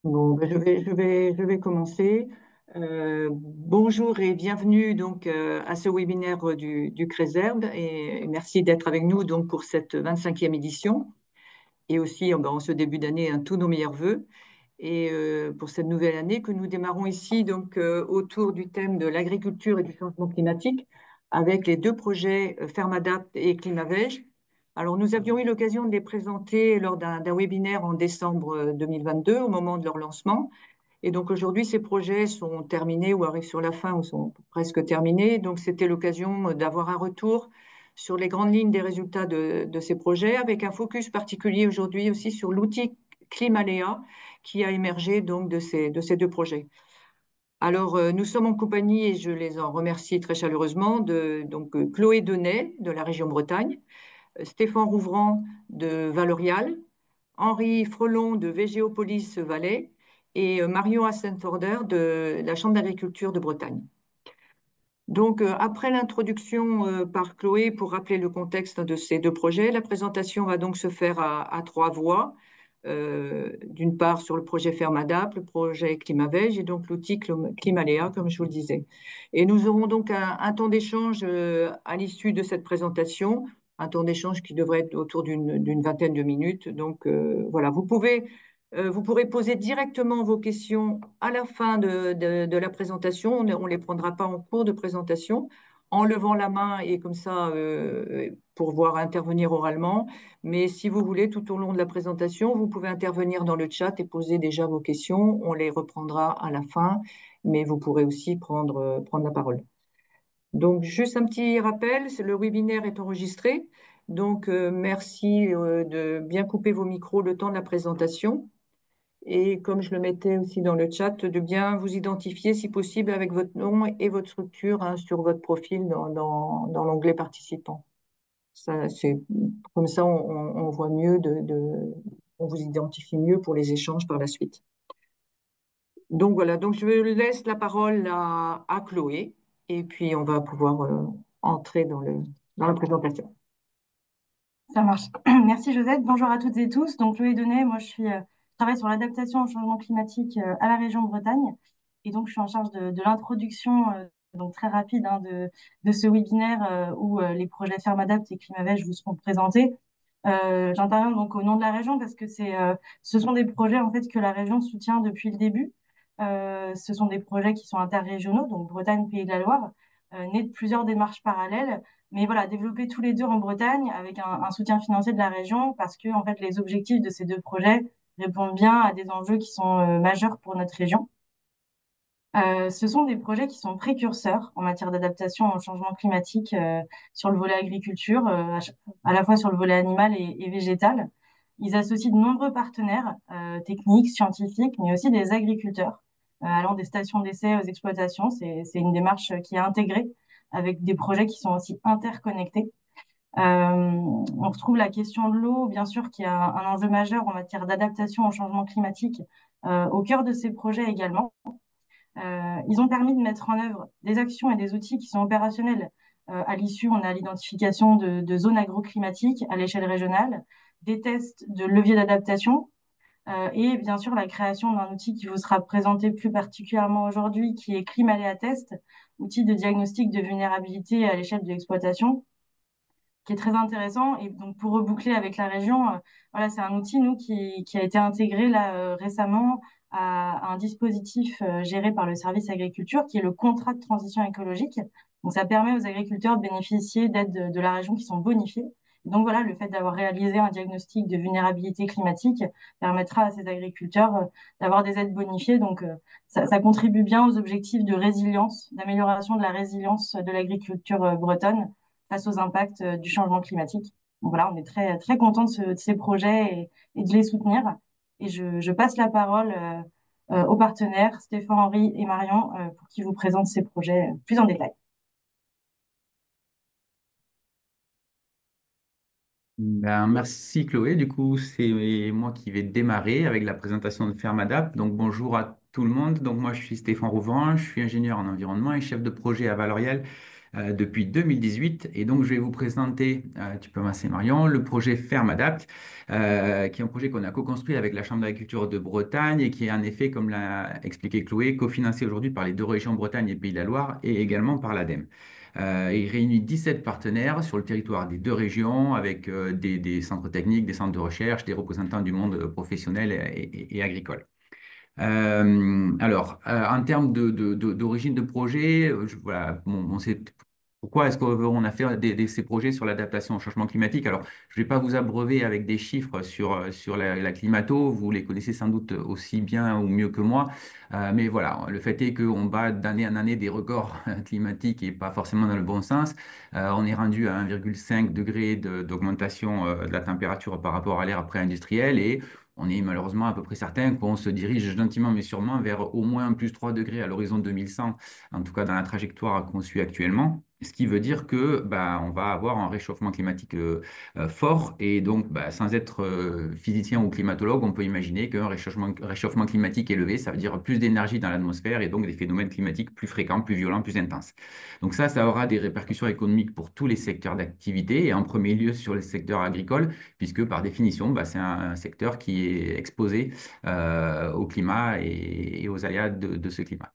Bon, ben, je vais commencer. Bonjour et bienvenue donc à ce webinaire du Créserbe et merci d'être avec nous donc pour cette 25e édition et aussi ben, en ce début d'année tous nos meilleurs vœux et pour cette nouvelle année que nous démarrons ici donc autour du thème de l'agriculture et du changement climatique avec les deux projets Fermadapt et Climavège. Alors nous avions eu l'occasion de les présenter lors d'un webinaire en décembre 2022 au moment de leur lancement. Et donc aujourd'hui, ces projets sont terminés ou arrivent sur la fin ou sont presque terminés. Donc c'était l'occasion d'avoir un retour sur les grandes lignes des résultats de ces projets, avec un focus particulier aujourd'hui aussi sur l'outil Climaléa qui a émergé donc de ces deux projets. Alors nous sommes en compagnie, et je les en remercie très chaleureusement, de donc Chloé Denay de la région Bretagne, Stéphane Rouvrant de Valorial, Henri Frelon de Végéopolis Valais et Marion Assenforder de la Chambre d'agriculture de Bretagne. Donc, après l'introduction par Chloé pour rappeler le contexte de ces deux projets, la présentation va donc se faire à trois voix. D'une part sur le projet Fermadap, le projet Climavège et donc l'outil Climaléa, comme je vous le disais. Et nous aurons donc un temps d'échange à l'issue de cette présentation, un temps d'échange qui devrait être autour d'une vingtaine de minutes. Donc voilà, vous pourrez poser directement vos questions à la fin de la présentation. On ne les prendra pas en cours de présentation, en levant la main et comme ça, pour voir intervenir oralement. Mais si vous voulez, tout au long de la présentation, vous pouvez intervenir dans le chat et poser déjà vos questions. On les reprendra à la fin, mais vous pourrez aussi prendre la parole. Donc, juste un petit rappel, le webinaire est enregistré. Donc, merci de bien couper vos micros le temps de la présentation. Et comme je le mettais aussi dans le chat, de bien vous identifier si possible avec votre nom et votre structure hein, sur votre profil dans l'onglet participant. Ça, c'est, comme ça, on voit mieux, on vous identifie mieux pour les échanges par la suite. Donc voilà, donc je laisse la parole à Chloé et puis on va pouvoir entrer dans la présentation. Ça marche. Merci Josette. Bonjour à toutes et tous. Donc Chloé Denay, moi je travaille sur l'adaptation au changement climatique à la région Bretagne. Et donc je suis en charge de l'introduction donc très rapide hein, de ce webinaire où les projets Fermadapt et Climavège vous seront présentés. J'interviens donc au nom de la région parce que ce sont des projets en fait que la région soutient depuis le début. Ce sont des projets qui sont interrégionaux, donc Bretagne, Pays de la Loire, nés de plusieurs démarches parallèles mais voilà, développer tous les deux en Bretagne avec un soutien financier de la région parce que en fait les objectifs de ces deux projets répondent bien à des enjeux qui sont majeurs pour notre région. Ce sont des projets qui sont précurseurs en matière d'adaptation au changement climatique sur le volet agriculture, à la fois sur le volet animal et végétal. Ils associent de nombreux partenaires techniques, scientifiques, mais aussi des agriculteurs, allant des stations d'essai aux exploitations. C'est une démarche qui est intégrée avec des projets qui sont aussi interconnectés. On retrouve la question de l'eau, bien sûr, qui est un enjeu majeur en matière d'adaptation au changement climatique au cœur de ces projets également. Ils ont permis de mettre en œuvre des actions et des outils qui sont opérationnels. À l'issue, on a l'identification de zones agroclimatiques à l'échelle régionale, des tests de leviers d'adaptation et bien sûr la création d'un outil qui vous sera présenté plus particulièrement aujourd'hui, qui est Climaléa Test, outil de diagnostic de vulnérabilité à l'échelle de l'exploitation, qui est très intéressant. Et donc, pour reboucler avec la région, voilà, c'est un outil, nous, qui a été intégré là récemment à un dispositif géré par le service agriculture, qui est le contrat de transition écologique. Donc, ça permet aux agriculteurs de bénéficier d'aides de la région qui sont bonifiées. Donc voilà, le fait d'avoir réalisé un diagnostic de vulnérabilité climatique permettra à ces agriculteurs d'avoir des aides bonifiées. Donc ça contribue bien aux objectifs de résilience, d'amélioration de la résilience de l'agriculture bretonne face aux impacts du changement climatique. Donc voilà, on est très, très content de ces projets et de les soutenir. Et je passe la parole aux partenaires, Stéphane, Henri et Marion, pour qu'ils vous présentent ces projets plus en détail. Ben, merci Chloé. Du coup, c'est moi qui vais démarrer avec la présentation de Fermadap. Donc, bonjour à tout le monde. Donc, moi, je suis Stéphane Rouvran, je suis ingénieur en environnement et chef de projet à Valorial depuis 2018. Et donc, je vais vous présenter, tu peux m'asseoir Marion, le projet Fermadapt, qui est un projet qu'on a co-construit avec la Chambre d'agriculture de Bretagne et qui est en effet, comme l'a expliqué Chloé, cofinancé aujourd'hui par les deux régions Bretagne et Pays de la Loire et également par l'ADEME. Il réunit 17 partenaires sur le territoire des deux régions avec des centres techniques, des centres de recherche, des représentants du monde professionnel et agricole. En termes d'origine de projet, voilà, on sait pourquoi est-ce qu'on a fait ces projets sur l'adaptation au changement climatique. Alors, je ne vais pas vous abreuver avec des chiffres sur la climato, vous les connaissez sans doute aussi bien ou mieux que moi. Mais voilà, le fait est qu'on bat d'année en année des records climatiques et pas forcément dans le bon sens. On est rendu à 1,5 degré d'augmentation de la température par rapport à l'ère pré-industrielle et on est malheureusement à peu près certain qu'on se dirige gentiment mais sûrement vers au moins plus 3 degrés à l'horizon 2100, en tout cas dans la trajectoire qu'on suit actuellement. Ce qui veut dire que bah, on va avoir un réchauffement climatique fort et donc bah, sans être physicien ou climatologue, on peut imaginer qu'un réchauffement climatique élevé, ça veut dire plus d'énergie dans l'atmosphère et donc des phénomènes climatiques plus fréquents, plus violents, plus intenses. Donc ça aura des répercussions économiques pour tous les secteurs d'activité et en premier lieu sur le secteur agricole puisque par définition, bah, c'est un secteur qui est exposé au climat et aux aléas de ce climat.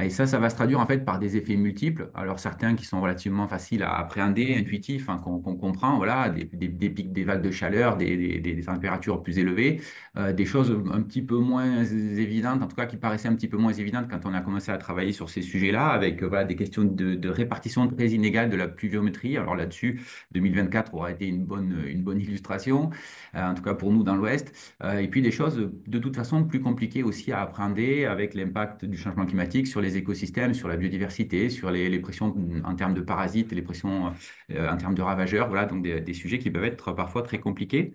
Et ça va se traduire en fait par des effets multiples. Alors certains qui sont relativement faciles à appréhender, intuitifs, hein, qu'on comprend, voilà, des pics, des vagues de chaleur, des températures plus élevées, des choses un petit peu moins évidentes, en tout cas qui paraissaient un petit peu moins évidentes quand on a commencé à travailler sur ces sujets-là, avec voilà, des questions de répartition très inégale de la pluviométrie. Alors là-dessus, 2024 aura été une bonne illustration, en tout cas pour nous dans l'Ouest. Et puis des choses de toute façon plus compliquées aussi à appréhender avec l'impact du changement climatique sur les écosystèmes, sur la biodiversité, sur les pressions en termes de parasites, les pressions en termes de ravageurs, voilà, donc des sujets qui peuvent être parfois très compliqués.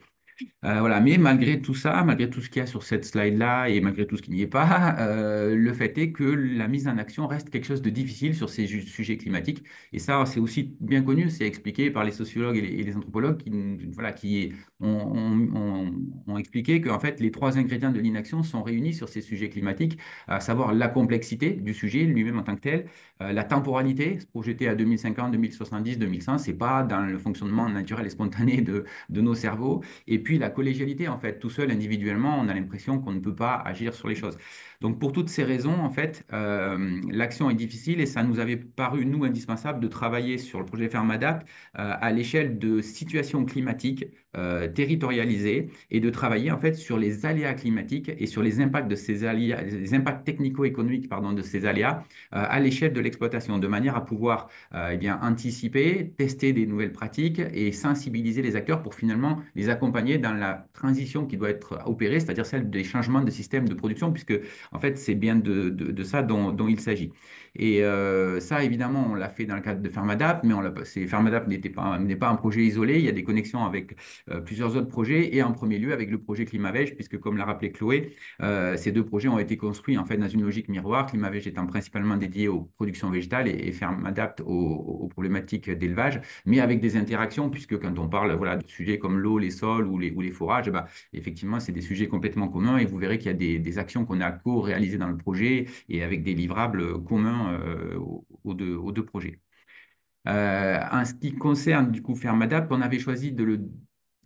Voilà, mais malgré tout ça, malgré tout ce qu'il y a sur cette slide-là et malgré tout ce qui n'y est pas, le fait est que la mise en action reste quelque chose de difficile sur ces sujets climatiques. Et ça, c'est aussi bien connu, c'est expliqué par les sociologues et les anthropologues voilà, qui ont expliqué qu'en fait, les trois ingrédients de l'inaction sont réunis sur ces sujets climatiques, à savoir la complexité du sujet lui-même en tant que tel, la temporalité, se projeter à 2050, 2070, 2100, c'est pas dans le fonctionnement naturel et spontané de nos cerveaux. Et puis la collégialité, en fait, tout seul, individuellement, on a l'impression qu'on ne peut pas agir sur les choses. Donc pour toutes ces raisons, en fait, l'action est difficile et ça nous avait paru, nous, indispensable de travailler sur le projet Fermadapt à l'échelle de situations climatiques territorialisées et de travailler en fait sur les aléas climatiques et sur les impacts de ces aléas, les impacts technico-économiques pardon, de ces aléas à l'échelle de l'exploitation, de manière à pouvoir eh bien, anticiper, tester des nouvelles pratiques et sensibiliser les acteurs pour finalement les accompagner dans la transition qui doit être opérée, c'est-à-dire celle des changements de système de production, puisque en fait c'est bien de ça dont il s'agit. Et ça, évidemment, on l'a fait dans le cadre de Fermadapt, mais Fermadapt n'est pas un projet isolé, il y a des connexions avec plusieurs autres projets, et en premier lieu avec le projet Climavège, puisque comme l'a rappelé Chloé, ces deux projets ont été construits en fait dans une logique miroir, Climavège étant principalement dédié aux productions végétales et Fermadapt aux problématiques d'élevage, mais avec des interactions, puisque quand on parle voilà, de sujets comme l'eau, les sols ou les forages, bah, effectivement, c'est des sujets complètement communs, et vous verrez qu'il y a des actions qu'on a co-réalisées dans le projet, et avec des livrables communs aux deux projets. En ce qui concerne du coup Fermadapt, on avait choisi de le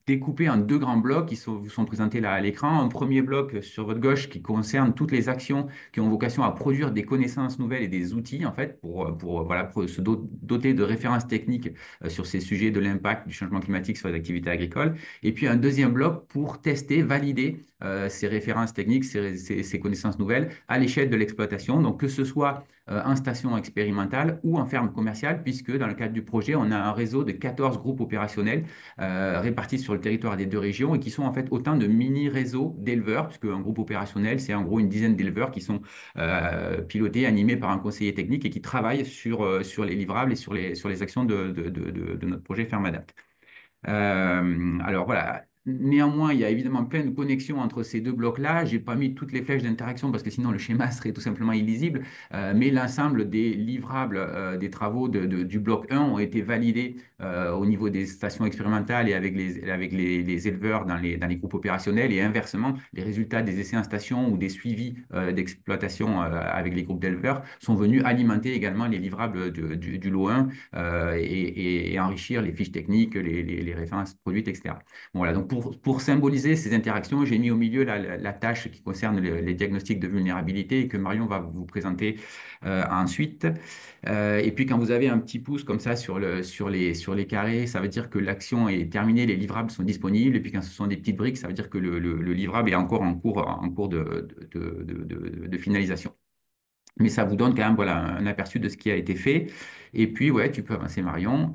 découpé en deux grands blocs qui vous sont présentés là à l'écran. Un premier bloc sur votre gauche qui concerne toutes les actions qui ont vocation à produire des connaissances nouvelles et des outils en fait voilà, pour se doter de références techniques sur ces sujets de l'impact du changement climatique sur les activités agricoles. Et puis un deuxième bloc pour tester, valider ces références techniques, ces connaissances nouvelles à l'échelle de l'exploitation. Donc que ce soit en station expérimentale ou en ferme commerciale, puisque dans le cadre du projet, on a un réseau de 14 groupes opérationnels répartis sur le territoire des deux régions et qui sont en fait autant de mini-réseaux d'éleveurs, puisque un groupe opérationnel, c'est en gros une dizaine d'éleveurs qui sont pilotés, animés par un conseiller technique et qui travaillent sur les livrables et sur les actions de notre projet Fermadapt. Alors voilà, néanmoins, il y a évidemment plein de connexions entre ces deux blocs-là. Je n'ai pas mis toutes les flèches d'interaction parce que sinon le schéma serait tout simplement illisible. Mais l'ensemble des livrables des travaux du bloc 1 ont été validés au niveau des stations expérimentales et avec les éleveurs dans les groupes opérationnels. Et inversement, les résultats des essais en station ou des suivis d'exploitation avec les groupes d'éleveurs sont venus alimenter également les livrables du lot 1 et enrichir les fiches techniques, les références produites, etc. Bon, voilà, donc pour symboliser ces interactions, j'ai mis au milieu la tâche qui concerne les diagnostics de vulnérabilité et que Marion va vous présenter ensuite. Et puis quand vous avez un petit pouce comme ça sur les carrés, ça veut dire que l'action est terminée, les livrables sont disponibles. Et puis quand ce sont des petites briques, ça veut dire que le livrable est encore en cours de finalisation. Mais ça vous donne quand même voilà, un aperçu de ce qui a été fait. Et puis, ouais, tu peux avancer, Marion.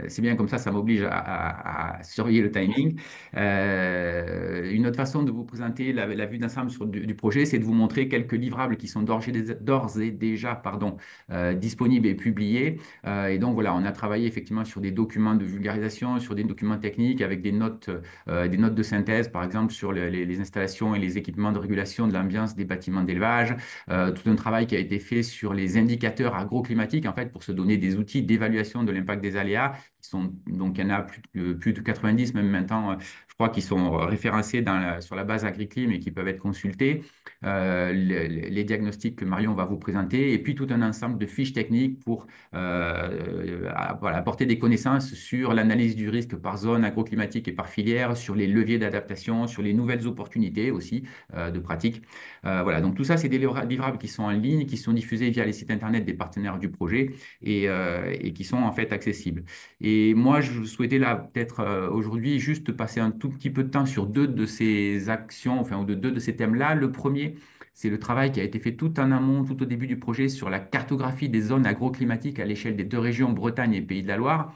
C'est bien comme ça m'oblige à surveiller le timing. Une autre façon de vous présenter la vue d'ensemble du projet, c'est de vous montrer quelques livrables qui sont d'ores et déjà disponibles et publiés. Et donc, voilà, on a travaillé effectivement sur des documents de vulgarisation, sur des documents techniques avec des notes de synthèse, par exemple, sur les installations et les équipements de régulation de l'ambiance des bâtiments d'élevage. Tout un travail qui a été fait sur les indicateurs agroclimatiques, en fait, pour se donner des outils d'évaluation de l'impact des aléas. Donc, il y en a plus de 90, même maintenant, je crois, qui sont référencés sur la base AgriClim et qui peuvent être consultés. Les diagnostics que Marion va vous présenter, et puis tout un ensemble de fiches techniques pour voilà, apporter des connaissances sur l'analyse du risque par zone agroclimatique et par filière, sur les leviers d'adaptation, sur les nouvelles opportunités aussi de pratique. Voilà, donc tout ça, c'est des livrables qui sont en ligne, qui sont diffusés via les sites internet des partenaires du projet et qui sont en fait accessibles. Et moi, je souhaitais là, peut-être aujourd'hui, juste passer un tout petit peu de temps sur deux de ces actions, enfin, ou de deux de ces thèmes-là. Le premier, c'est le travail qui a été fait tout en amont, tout au début du projet, sur la cartographie des zones agroclimatiques à l'échelle des deux régions, Bretagne et Pays de la Loire.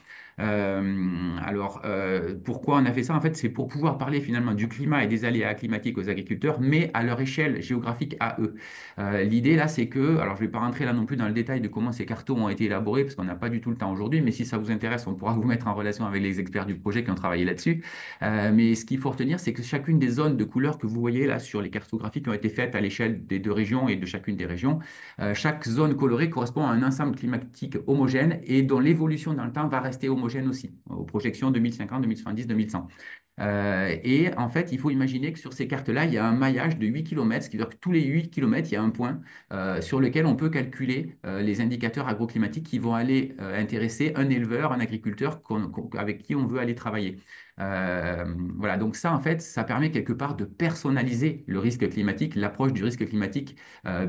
Pourquoi on a fait ça? En fait, c'est pour pouvoir parler finalement du climat et des aléas climatiques aux agriculteurs, mais à leur échelle géographique à eux. L'idée là, c'est que, alors je ne vais pas rentrer là non plus dans le détail de comment ces cartons ont été élaborés, parce qu'on n'a pas du tout le temps aujourd'hui, mais si ça vous intéresse, on pourra vous mettre en relation avec les experts du projet qui ont travaillé là-dessus. Mais ce qu'il faut retenir, c'est que chacune des zones de couleurs que vous voyez là sur les cartographies qui ont été faites à l'échelle des deux régions et de chacune des régions, chaque zone colorée correspond à un ensemble climatique homogène et dont l'évolution dans le temps va rester homogène aussi, aux projections 2050, 2070, 2100. Et en fait, il faut imaginer que sur ces cartes-là, il y a un maillage de 8 km, ce qui veut dire que tous les 8 km, il y a un point sur lequel on peut calculer les indicateurs agroclimatiques qui vont aller intéresser un éleveur, un agriculteur avec qui on veut aller travailler. Voilà, donc ça, en fait, ça permet quelque part de personnaliser le risque climatique, l'approche du risque climatique,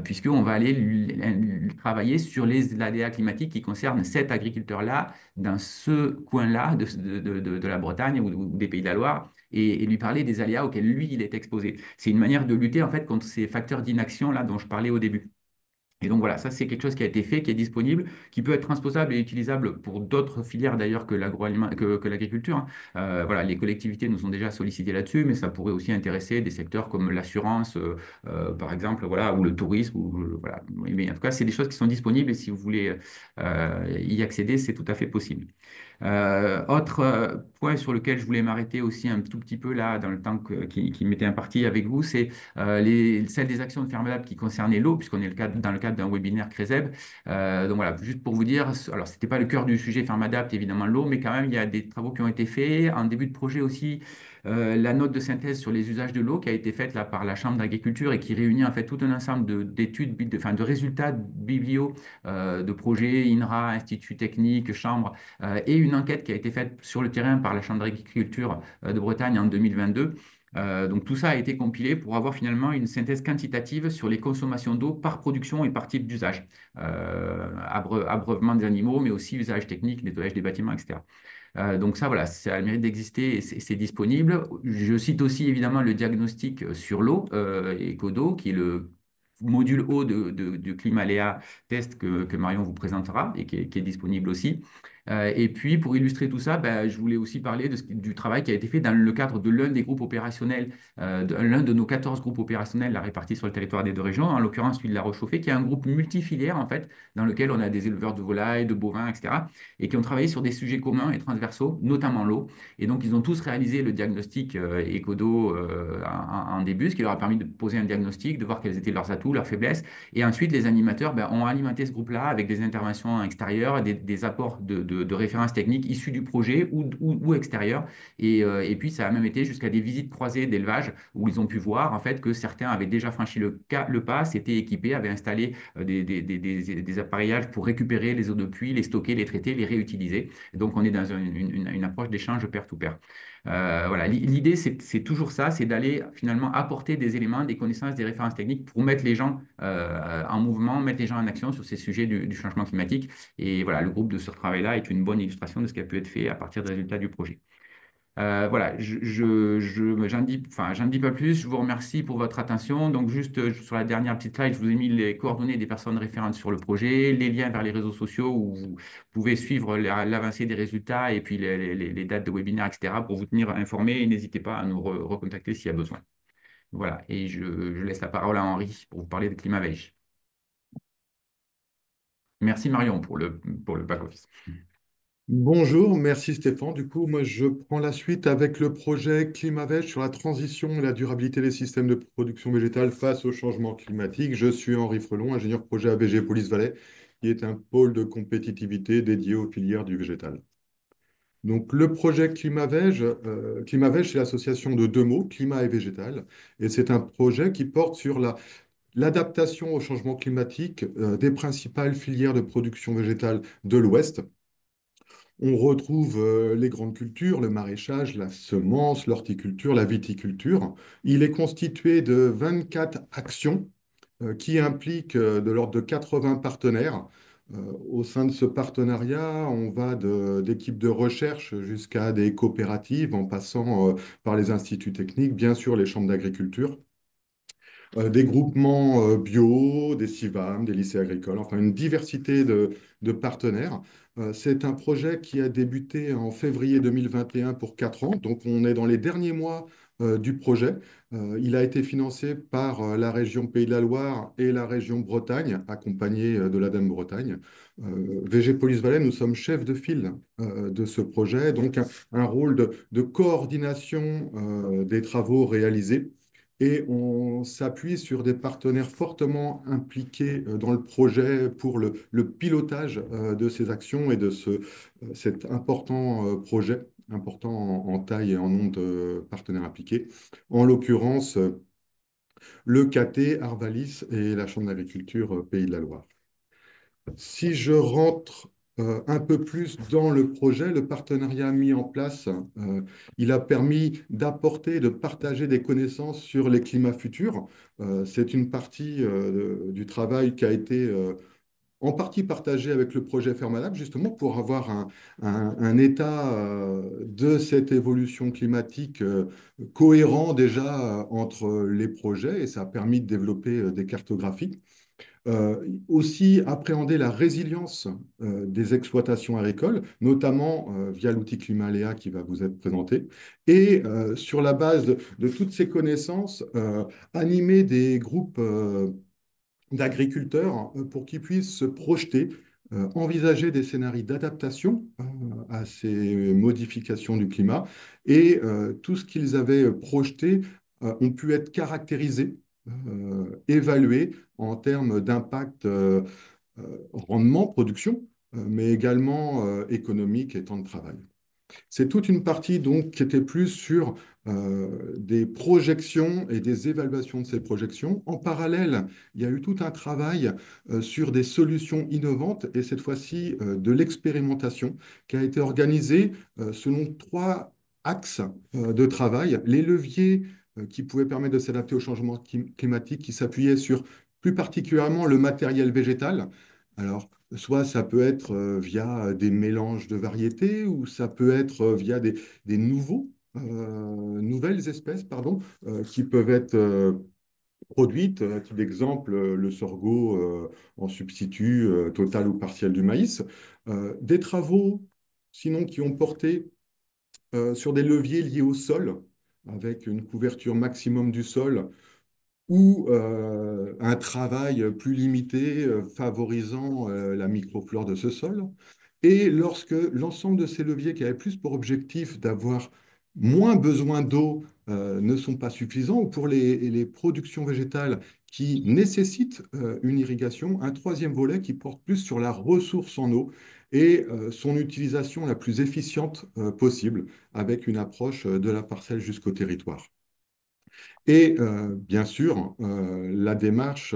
puisqu'on va aller travailler sur les aléas climatiques qui concernent cet agriculteur-là, dans ce coin-là de la Bretagne ou des Pays de la Loire, et lui parler des aléas auxquels lui, il est exposé. C'est une manière de lutter, en fait, contre ces facteurs d'inaction-là dont je parlais au début. Et donc voilà, ça c'est quelque chose qui a été fait, qui est disponible, qui peut être transposable et utilisable pour d'autres filières d'ailleurs que l'agriculture, hein. Voilà, les collectivités nous ont déjà sollicité là-dessus, mais ça pourrait aussi intéresser des secteurs comme l'assurance, par exemple, voilà, ou le tourisme, voilà. Mais en tout cas, c'est des choses qui sont disponibles et si vous voulez y accéder, c'est tout à fait possible. Autre point sur lequel je voulais m'arrêter aussi un tout petit peu là, dans le temps qui m'était imparti avec vous, c'est celle des actions de Fermlab qui concernaient l'eau, puisqu'on est dans le cadre d'un webinaire CRESEB. Donc voilà, juste pour vous dire, alors c'était pas le cœur du sujet Fermadapt, évidemment l'eau, mais quand même il y a des travaux qui ont été faits. En début de projet aussi, la note de synthèse sur les usages de l'eau qui a été faite là par la Chambre d'agriculture et qui réunit en fait tout un ensemble d'études, enfin de résultats biblio de projets, INRA, Institut technique, Chambre, et une enquête qui a été faite sur le terrain par la Chambre d'agriculture de Bretagne en 2022. Donc tout ça a été compilé pour avoir finalement une synthèse quantitative sur les consommations d'eau par production et par type d'usage. Abreuvement des animaux, mais aussi usage technique, nettoyage des bâtiments, etc. Donc ça, voilà, ça a le mérite d'exister et c'est disponible. Je cite aussi évidemment le diagnostic sur l'eau, Ecodo, qui est le module eau de Climaléa Test que Marion vous présentera et qui est disponible aussi. Et puis, pour illustrer tout ça, ben, je voulais aussi parler du travail qui a été fait dans le cadre de l'un des groupes opérationnels, l'un de nos 14 groupes opérationnels là, répartis sur le territoire des deux régions, en l'occurrence celui de La Roche-Chauffée, qui est un groupe multifilière, en fait, dans lequel on a des éleveurs de volailles, de bovins, etc., et qui ont travaillé sur des sujets communs et transversaux, notamment l'eau. Et donc, ils ont tous réalisé le diagnostic Ecodo en début, ce qui leur a permis de poser un diagnostic, de voir quels étaient leurs atouts, leurs faiblesses. Et ensuite, les animateurs ben, ont alimenté ce groupe-là avec des interventions extérieures, des apports de références techniques issues du projet ou extérieures. Et puis, ça a même été jusqu'à des visites croisées d'élevage où ils ont pu voir en fait que certains avaient déjà franchi le pas, s'étaient équipés, avaient installé des appareillages pour récupérer les eaux de pluie, les stocker, les traiter, les réutiliser. Et donc, on est dans une approche d'échange pair-to-pair. Voilà, l'idée, c'est toujours ça, c'est d'aller finalement apporter des éléments, des connaissances, des références techniques pour mettre les gens en mouvement, mettre les gens en action sur ces sujets du changement climatique. Et voilà, le groupe de ce travail-là est une bonne illustration de ce qui a pu être fait à partir des résultats du projet. Voilà, j'en dis pas plus. Je vous remercie pour votre attention. Donc, juste sur la dernière petite slide, je vous ai mis les coordonnées des personnes référentes sur le projet, les liens vers les réseaux sociaux où vous pouvez suivre l'avancée des résultats et puis les dates de webinaire, etc. pour vous tenir informé. Et n'hésitez pas à nous recontacter s'il y a besoin. Voilà, et je laisse la parole à Henri pour vous parler de ClimaVeg. Merci Marion pour le back-office. Bonjour, merci Stéphane. Du coup, moi, je prends la suite avec le projet ClimaVeg sur la transition et la durabilité des systèmes de production végétale face au changement climatique. Je suis Henri Frelon, ingénieur projet AVG Police Valais, qui est un pôle de compétitivité dédié aux filières du végétal. Donc, le projet ClimaVeg, ClimaVeg, c'est l'association de deux mots, climat et végétal, et c'est un projet qui porte sur l'adaptation au changement climatique des principales filières de production végétale de l'Ouest. On retrouve les grandes cultures, le maraîchage, la semence, l'horticulture, la viticulture. Il est constitué de 24 actions qui impliquent de l'ordre de 80 partenaires. Au sein de ce partenariat, on va d'équipes de recherche jusqu'à des coopératives en passant par les instituts techniques, bien sûr les chambres d'agriculture, des groupements bio, des CIVAM, des lycées agricoles, enfin une diversité de partenaires. C'est un projet qui a débuté en février 2021 pour 4 ans, donc on est dans les derniers mois du projet. Il a été financé par la région Pays de la Loire et la région Bretagne, accompagné de l'ADEME Bretagne. VG Police Valais, nous sommes chefs de file de ce projet, donc un rôle de coordination des travaux réalisés et on s'appuie sur des partenaires fortement impliqués dans le projet pour le pilotage de ces actions et de cet important projet, important en taille et en nombre de partenaires impliqués. En l'occurrence, le KT, Arvalis et la Chambre d'agriculture Pays de la Loire. Si je rentre un peu plus dans le projet, le partenariat mis en place, il a permis d'apporter, de partager des connaissances sur les climats futurs. C'est une partie du travail qui a été en partie partagée avec le projet Fermalab, justement pour avoir un état de cette évolution climatique cohérent déjà entre les projets, et ça a permis de développer des cartographies. Aussi appréhender la résilience des exploitations agricoles, notamment via l'outil Climaléa qui va vous être présenté. Et sur la base de toutes ces connaissances, animer des groupes d'agriculteurs pour qu'ils puissent se projeter, envisager des scénarios d'adaptation à ces modifications du climat. Et tout ce qu'ils avaient projeté ont pu être caractérisés, évalués en termes d'impact rendement, production, mais également économique et temps de travail. C'est toute une partie donc qui était plus sur des projections et des évaluations de ces projections. En parallèle, il y a eu tout un travail sur des solutions innovantes et cette fois-ci de l'expérimentation qui a été organisée selon 3 axes de travail. Les leviers qui pouvaient permettre de s'adapter au changement climatique qui s'appuyaient sur plus particulièrement le matériel végétal. Alors, soit ça peut être via des mélanges de variétés, ou ça peut être via des nouvelles espèces, pardon, qui peuvent être produites. À titre d'exemple, le sorgho en substitut total ou partiel du maïs. Des travaux sinon qui ont porté sur des leviers liés au sol, avec une couverture maximum du sol, ou un travail plus limité favorisant la microflore de ce sol. Et lorsque l'ensemble de ces leviers qui avaient plus pour objectif d'avoir moins besoin d'eau ne sont pas suffisants, ou pour les productions végétales qui nécessitent une irrigation, un troisième volet qui porte plus sur la ressource en eau et son utilisation la plus efficiente possible, avec une approche de la parcelle jusqu'au territoire. Et bien sûr, la démarche,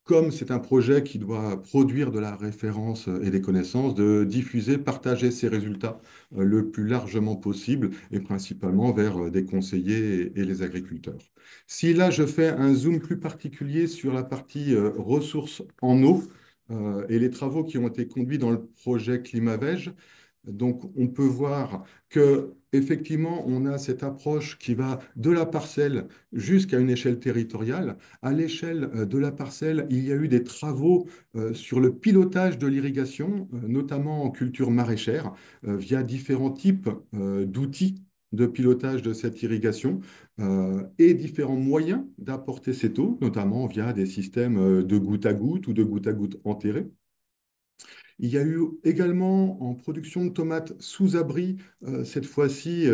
comme c'est un projet qui doit produire de la référence et des connaissances, de diffuser, partager ces résultats le plus largement possible et principalement vers des conseillers et les agriculteurs. Si là, je fais un zoom plus particulier sur la partie ressources en eau et les travaux qui ont été conduits dans le projet Climavège, donc, on peut voir que effectivement, on a cette approche qui va de la parcelle jusqu'à une échelle territoriale. À l'échelle de la parcelle, il y a eu des travaux sur le pilotage de l'irrigation, notamment en culture maraîchère, via différents types d'outils de pilotage de cette irrigation et différents moyens d'apporter cette eau, notamment via des systèmes de goutte à goutte ou de goutte à goutte enterré. Il y a eu également en production de tomates sous abri, cette fois-ci,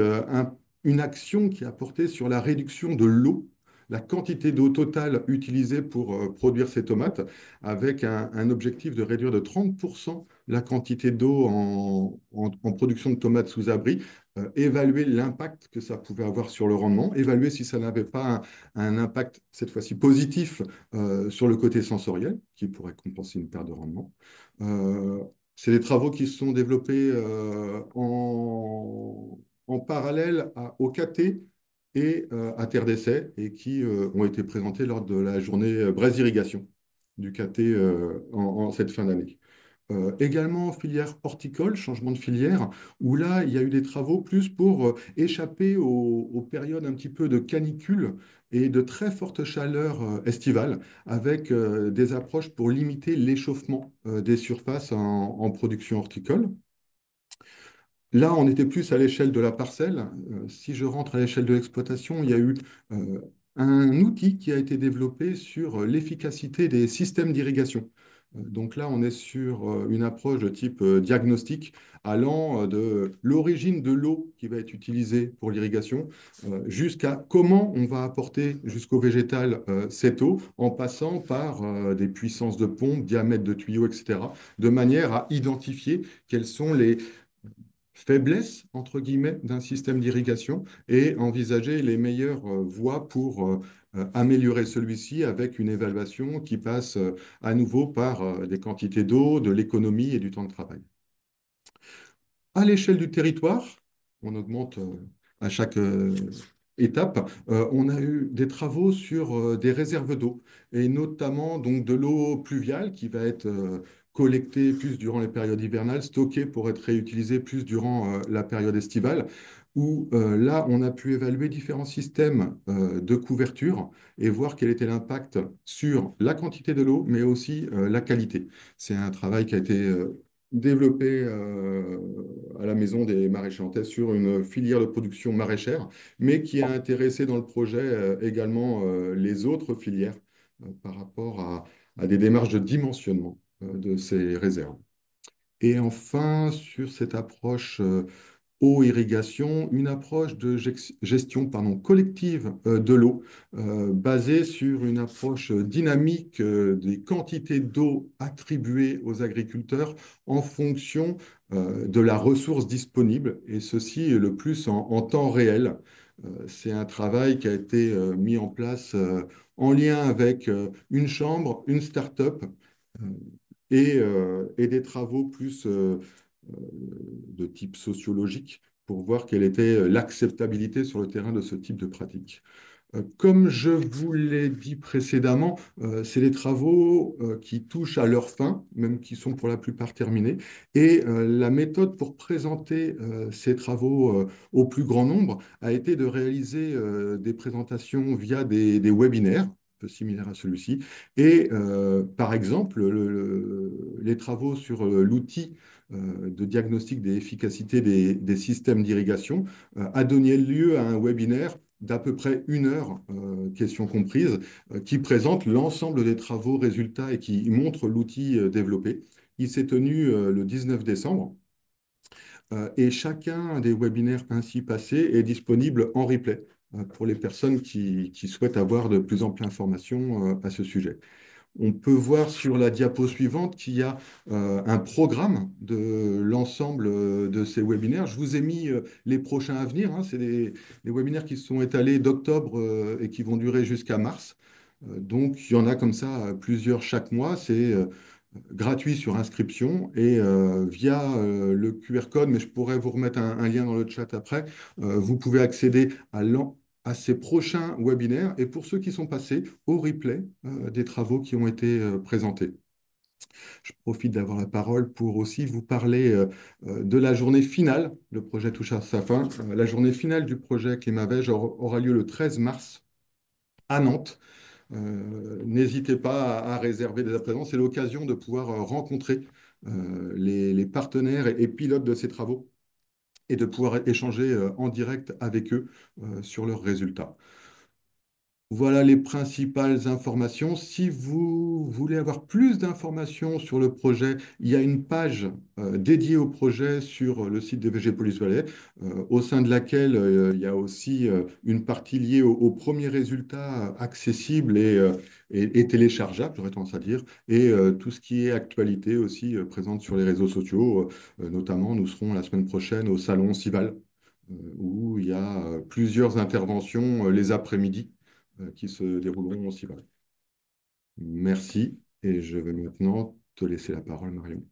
une action qui a porté sur la réduction de l'eau, la quantité d'eau totale utilisée pour produire ces tomates, avec un objectif de réduire de 30% la quantité d'eau en production de tomates sous abri, évaluer l'impact que ça pouvait avoir sur le rendement, évaluer si ça n'avait pas un impact, cette fois-ci positif, sur le côté sensoriel, qui pourrait compenser une perte de rendement. Euh, c'est des travaux qui se sont développés en parallèle au KT et à Terre d'Essai et qui ont été présentés lors de la journée Braise Irrigation du KT en cette fin d'année. Également filière horticole, changement de filière, où là, il y a eu des travaux plus pour échapper aux périodes un petit peu de canicule et de très forte chaleur estivale, avec des approches pour limiter l'échauffement des surfaces en production horticole. Là, on était plus à l'échelle de la parcelle. Si je rentre à l'échelle de l'exploitation, il y a eu euh, un outil qui a été développé sur l'efficacité des systèmes d'irrigation. Donc là, on est sur une approche de type diagnostic, allant de l'origine de l'eau qui va être utilisée pour l'irrigation jusqu'à comment on va apporter jusqu'au végétal cette eau, en passant par des puissances de pompe, diamètre de tuyaux, etc., de manière à identifier quels sont les faiblesse, entre guillemets, d'un système d'irrigation et envisager les meilleures voies pour améliorer celui-ci avec une évaluation qui passe à nouveau par des quantités d'eau, de l'économie et du temps de travail. À l'échelle du territoire, on augmente à chaque étape, on a eu des travaux sur des réserves d'eau, et notamment donc, de l'eau pluviale qui va être collectée plus durant les périodes hivernales, stockée pour être réutilisée plus durant la période estivale, où là, on a pu évaluer différents systèmes de couverture et voir quel était l'impact sur la quantité de l'eau, mais aussi la qualité. C'est un travail qui a été développé à la Maison des maraîchers nantais sur une filière de production maraîchère, mais qui a intéressé dans le projet également les autres filières par rapport à des démarches de dimensionnement de ces réserves. Et enfin, sur cette approche eau, irrigation, une approche de gestion pardon, collective de l'eau, basée sur une approche dynamique des quantités d'eau attribuées aux agriculteurs en fonction de la ressource disponible, et ceci le plus en temps réel. C'est un travail qui a été mis en place en lien avec une chambre, une start-up euh, et des travaux plus de type sociologique pour voir quelle était l'acceptabilité sur le terrain de ce type de pratique. Comme je vous l'ai dit précédemment, c'est des travaux qui touchent à leur fin, même qui sont pour la plupart terminés. Et la méthode pour présenter ces travaux au plus grand nombre a été de réaliser des présentations via des webinaires, un peu similaires à celui-ci. Et par exemple, les travaux sur l'outil de diagnostic des efficacités des systèmes d'irrigation, a donné lieu à un webinaire d'à peu près 1 heure, questions comprises, qui présente l'ensemble des travaux, résultats et qui montre l'outil développé. Il s'est tenu le 19 décembre. Et chacun des webinaires ainsi passés est disponible en replay pour les personnes qui souhaitent avoir de plus amples informations à ce sujet. On peut voir sur la diapo suivante qu'il y a un programme de l'ensemble de ces webinaires. Je vous ai mis les prochains à venir, hein. C'est des webinaires qui sont étalés d'octobre et qui vont durer jusqu'à mars. Donc, il y en a comme ça plusieurs chaque mois. C'est gratuit sur inscription et via le QR code, mais je pourrais vous remettre un lien dans le chat après, vous pouvez accéder à ces prochains webinaires et pour ceux qui sont passés au replay des travaux qui ont été présentés. Je profite d'avoir la parole pour aussi vous parler de la journée finale. Le projet touche à sa fin. La journée finale du projet Climavège aura lieu le 13 mars à Nantes. N'hésitez pas à réserver dès à présent. C'est l'occasion de pouvoir rencontrer les partenaires et pilotes de ces travaux et de pouvoir échanger en direct avec eux sur leurs résultats. Voilà les principales informations. Si vous voulez avoir plus d'informations sur le projet, il y a une page dédiée au projet sur le site de VG Police Valais, au sein de laquelle il y a aussi une partie liée aux premiers résultats accessibles et téléchargeables, j'aurais tendance à dire, et tout ce qui est actualité aussi présente sur les réseaux sociaux. Notamment, nous serons la semaine prochaine au Salon Cival, où il y a plusieurs interventions les après-midi qui se dérouleront aussi. Voilà. Merci. Et je vais maintenant te laisser la parole, Marion.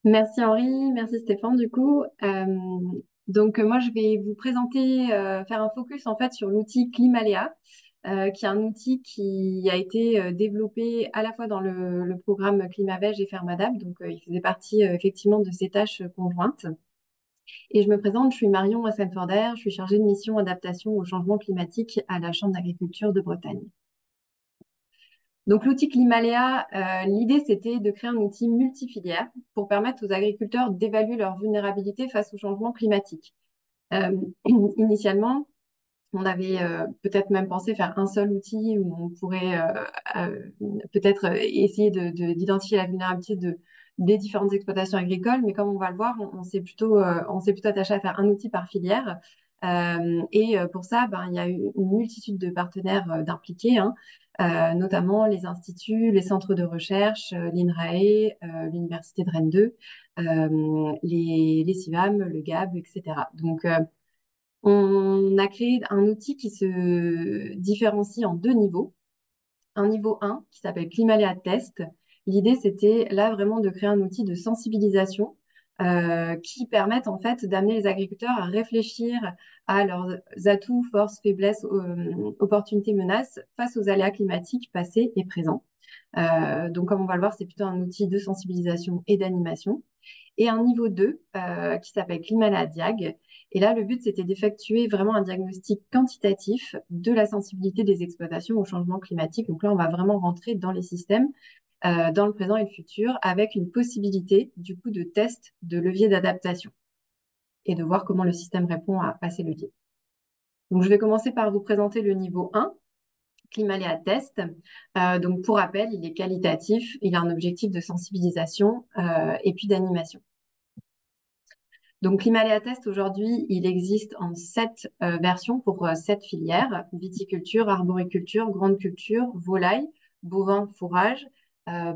Merci Henri, merci Stéphane du coup. Moi je vais vous présenter, faire un focus en fait sur l'outil Climalea, qui est un outil qui a été développé à la fois dans le programme Climavège et Fermadab, donc il faisait partie effectivement de ces tâches conjointes. Et je me présente, je suis Marion Assenforder, je suis chargée de mission adaptation au changement climatique à la Chambre d'agriculture de Bretagne. Donc l'outil Climalea, l'idée c'était de créer un outil multifilière pour permettre aux agriculteurs d'évaluer leur vulnérabilité face au changement climatique. Initialement, on avait peut-être même pensé faire un seul outil où on pourrait peut-être essayer d'identifier la vulnérabilité des différentes exploitations agricoles, mais comme on va le voir, on s'est plutôt attaché à faire un outil par filière. Pour ça, il y a eu une multitude de partenaires d'impliqués, hein, notamment les instituts, les centres de recherche, l'INRAE, l'Université de Rennes 2, les CIVAM, le GAB, etc. Donc, on a créé un outil qui se différencie en 2 niveaux. Un niveau 1 qui s'appelle Climalea Test. L'idée, c'était là vraiment de créer un outil de sensibilisation qui permette en fait d'amener les agriculteurs à réfléchir à leurs atouts, forces, faiblesses, opportunités, menaces face aux aléas climatiques passés et présents. Donc, comme on va le voir, c'est plutôt un outil de sensibilisation et d'animation. Et un niveau 2 qui s'appelle Climalea Diag. Et là, le but, c'était d'effectuer vraiment un diagnostic quantitatif de la sensibilité des exploitations au changement climatique. Donc là, on va vraiment rentrer dans les systèmes, dans le présent et le futur, avec une possibilité, du coup, de test de levier d'adaptation et de voir comment le système répond à ces leviers. Donc, je vais commencer par vous présenter le niveau 1. Climalea Test. Donc, pour rappel, il est qualitatif, il a un objectif de sensibilisation et puis d'animation. Donc, Climalea Test, aujourd'hui, il existe en 7 versions pour 7 filières: viticulture, arboriculture, grande culture, volaille, bovin, fourrage,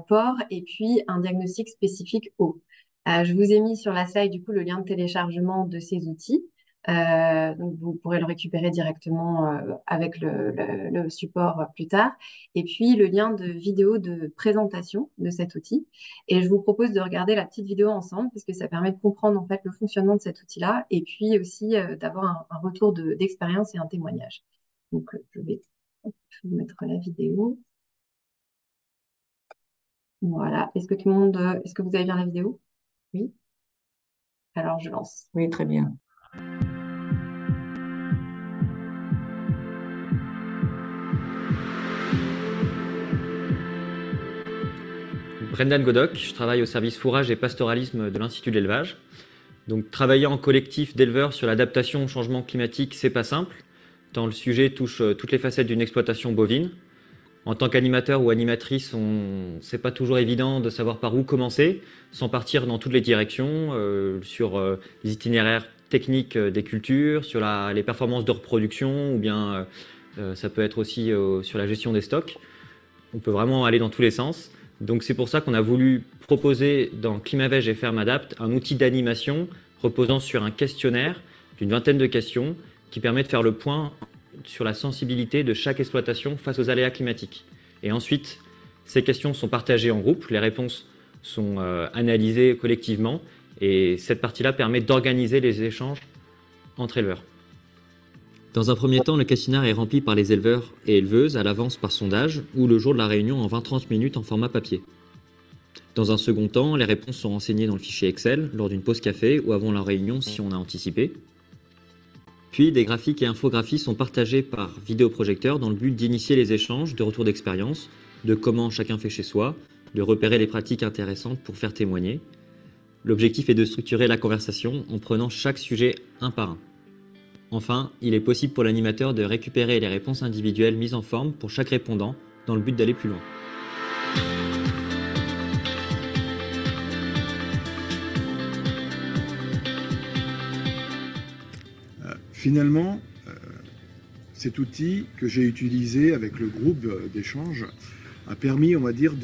porc, et puis un diagnostic spécifique eau. Je vous ai mis sur la slide, du coup, le lien de téléchargement de ces outils. Donc vous pourrez le récupérer directement avec le support plus tard. Et puis le lien de vidéo de présentation de cet outil. Et je vous propose de regarder la petite vidéo ensemble parce que ça permet de comprendre en fait le fonctionnement de cet outil-là et puis aussi d'avoir un retour d'expérience et un témoignage. Donc je vais vous mettre la vidéo. Voilà. Est-ce que tout le monde, est-ce que vous avez bien la vidéo? Oui. Alors je lance. Oui, très bien. Brendan Godoc, je travaille au service fourrage et pastoralisme de l'Institut de l'élevage. Donc travailler en collectif d'éleveurs sur l'adaptation au changement climatique, c'est pas simple, tant le sujet touche toutes les facettes d'une exploitation bovine. En tant qu'animateur ou animatrice, c'est pas toujours évident de savoir par où commencer, sans partir dans toutes les directions, sur les itinéraires techniques des cultures, sur les performances de reproduction, ou bien ça peut être aussi sur la gestion des stocks. On peut vraiment aller dans tous les sens. Donc c'est pour ça qu'on a voulu proposer dans Climavège et Ferme Adapt un outil d'animation reposant sur un questionnaire d'une vingtaine de questions qui permet de faire le point sur la sensibilité de chaque exploitation face aux aléas climatiques. Et ensuite, ces questions sont partagées en groupe, les réponses sont analysées collectivement et cette partie-là permet d'organiser les échanges entre éleveurs. Dans un premier temps, le questionnaire est rempli par les éleveurs et éleveuses à l'avance par sondage ou le jour de la réunion en 20-30 minutes en format papier. Dans un second temps, les réponses sont renseignées dans le fichier Excel lors d'une pause café ou avant la réunion si on a anticipé. Puis des graphiques et infographies sont partagés par vidéoprojecteur dans le but d'initier les échanges de retour d'expérience, de comment chacun fait chez soi, de repérer les pratiques intéressantes pour faire témoigner. L'objectif est de structurer la conversation en prenant chaque sujet un par un. Enfin, il est possible pour l'animateur de récupérer les réponses individuelles mises en forme pour chaque répondant dans le but d'aller plus loin. Finalement, cet outil que j'ai utilisé avec le groupe d'échange a permis, on va dire,